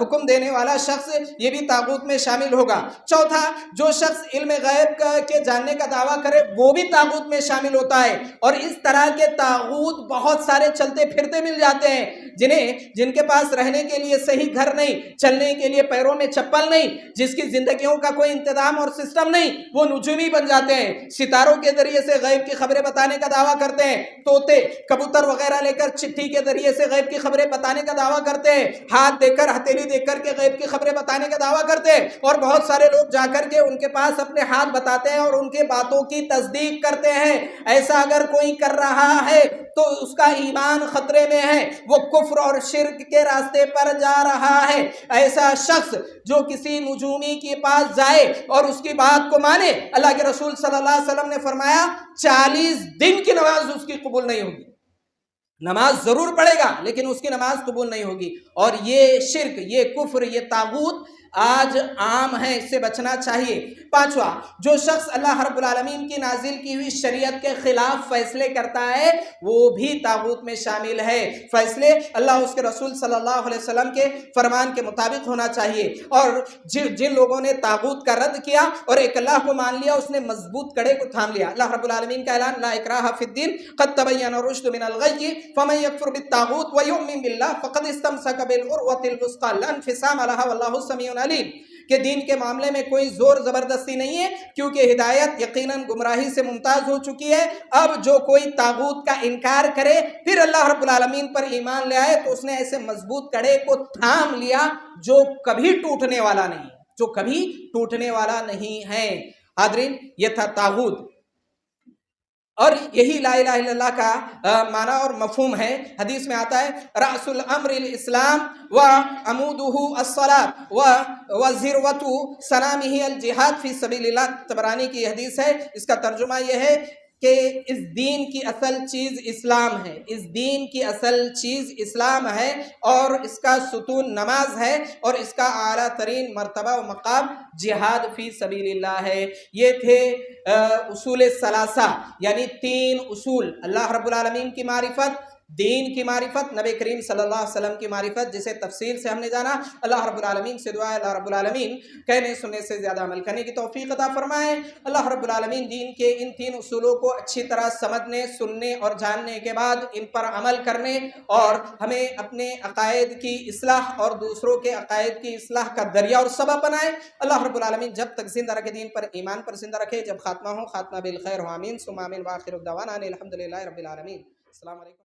حکم دینے والا شخص، یہ بھی طاغوت میں شامل ہوگا۔ چوتھا، جو شخص علم غیب کے جاننے کا دعویٰ کرے وہ بھی طاغوت میں شامل ہوتا ہے۔ اور اس طرح کے طاغوت بہت سارے چلتے پھرتے مل جاتے ہیں، جن کے پاس رہنے کے لیے صحیح گھر نہیں، چلنے کے لیے پیروں میں چپل نہیں، جس کی زندگیوں کا کوئی انتظام اور سسٹم نہیں، وہ نجومی بن جاتے ہیں۔ ستاروں کے ذریعے سے غیب کی خبریں بتانے کا دعویٰ کرتے ہیں، طوطے، کبوتر وغیرہ لے کر چٹھی کے ذریعے سے غیب کی خبریں بتانے کا دعویٰ کرتے ہیں، ہاتھ دے کر، ہتھیلی دے کر کے غیب کی خبریں بتانے کا دعویٰ کرتے ہیں، اور بہت سارے لوگ جا کر کے ان کے پاس اپنے ہاتھ بتاتے ہیں اور ان کے باتوں کی تصدیق کرتے ہیں۔ ایسا اگر کوئی کر رہا ہے تو اس کا ایمان خطرے میں ہے، وہ کفر اور شرک کے راستے پر جا رہا ہے۔ ایسا شخص جو کسی نجومی کے پاس جائے اور اس کی بات کو مانے، اللہ کے رسول صلی اللہ علیہ وسلم نے فرمایا 40 دن کی نماز اس کی قبول نہیں ہوگی۔ نماز ضرور پڑھے گا لیکن اس کی نماز قبول نہیں ہوگی۔ اور یہ شرک، یہ کفر، یہ طاغوت آج عام ہے، اس سے بچنا چاہیے۔ پانچواں، جو شخص اللہ رب العالمین کی نازل کی ہوئی شریعت کے خلاف فیصلے کرتا ہے وہ بھی طاغوت میں شامل ہے۔ فیصلے اللہ اس کے رسول صلی اللہ علیہ وسلم کے فرمان کے مطابق ہونا چاہیے۔ اور جن لوگوں نے طاغوت کا رد کیا اور ایک اللہ کو مان لیا، اس نے مضبوط کڑے کو تھام لیا۔ اللہ رب العالمین کا اعلان لا اکراہ فی الدین قد تبین الرشد من الغی فمن یکفر بالطاغوت ویؤمن باللہ فقد استمسک بالعروۃ الوثقی لا انفصام لها واللہ سمیع علیم، کہ دین کے معاملے میں کوئی زور زبردستی نہیں ہے، کیونکہ ہدایت یقیناً گمراہی سے ممتاز ہو چکی ہے۔ اب جو کوئی طاغوت کا انکار کرے پھر اللہ رب العالمین پر ایمان لے آئے تو اس نے ایسے مضبوط کڑے کو تھام لیا جو کبھی ٹوٹنے والا نہیں، جو کبھی ٹوٹنے والا نہیں ہے۔ حاضرین، یہ تھا طاغوت، اور یہی لا الہ الا اللہ کا معنی اور مفہوم ہے۔ حدیث میں آتا ہے رأس الامر الاسلام وعمودہ الصلاۃ وذروۃ سنامہ الجہاد فی سبیل اللہ۔ طبرانی کی حدیث ہے، اس کا ترجمہ یہ ہے کہ اس دین کی اصل چیز اسلام ہے، اس دین کی اصل چیز اسلام ہے، اور اس کا ستون نماز ہے، اور اس کا اعلیٰ ترین مرتبہ و مقام جہاد فی سبیل اللہ ہے۔ یہ تھے اصول ثلاثہ، یعنی 3 اصول: اللہ رب العالمین کی معرفت، دین کی معرفت، نبی کریم صلی اللہ علیہ وسلم کی معرفت، جسے تفصیل سے ہم نے جانا۔ اللہ رب العالمین سے دعا ہے اللہ رب العالمین کہنے سننے سے زیادہ عمل کرنے کی توفیق عطا فرمائے۔ اللہ رب العالمین دین کے ان 3 اصولوں کو اچھی طرح سمجھنے، سننے اور جاننے کے بعد ان پر عمل کرنے، اور ہمیں اپنے عقائد کی اصلاح اور دوسروں کے عقائد کی اصلاح کا ذریعہ اور سبب بنائے۔ اللہ رب العالمین جب تک زندہ رکھے، دین پر، ایمان پر زندہ رکھے، جب خاتمہ ہو خاتمہ بالخیر ہو، آمین ثم آمین، وآخر دعوانا الحمدللہ رب العالمین۔ السلام علیکم۔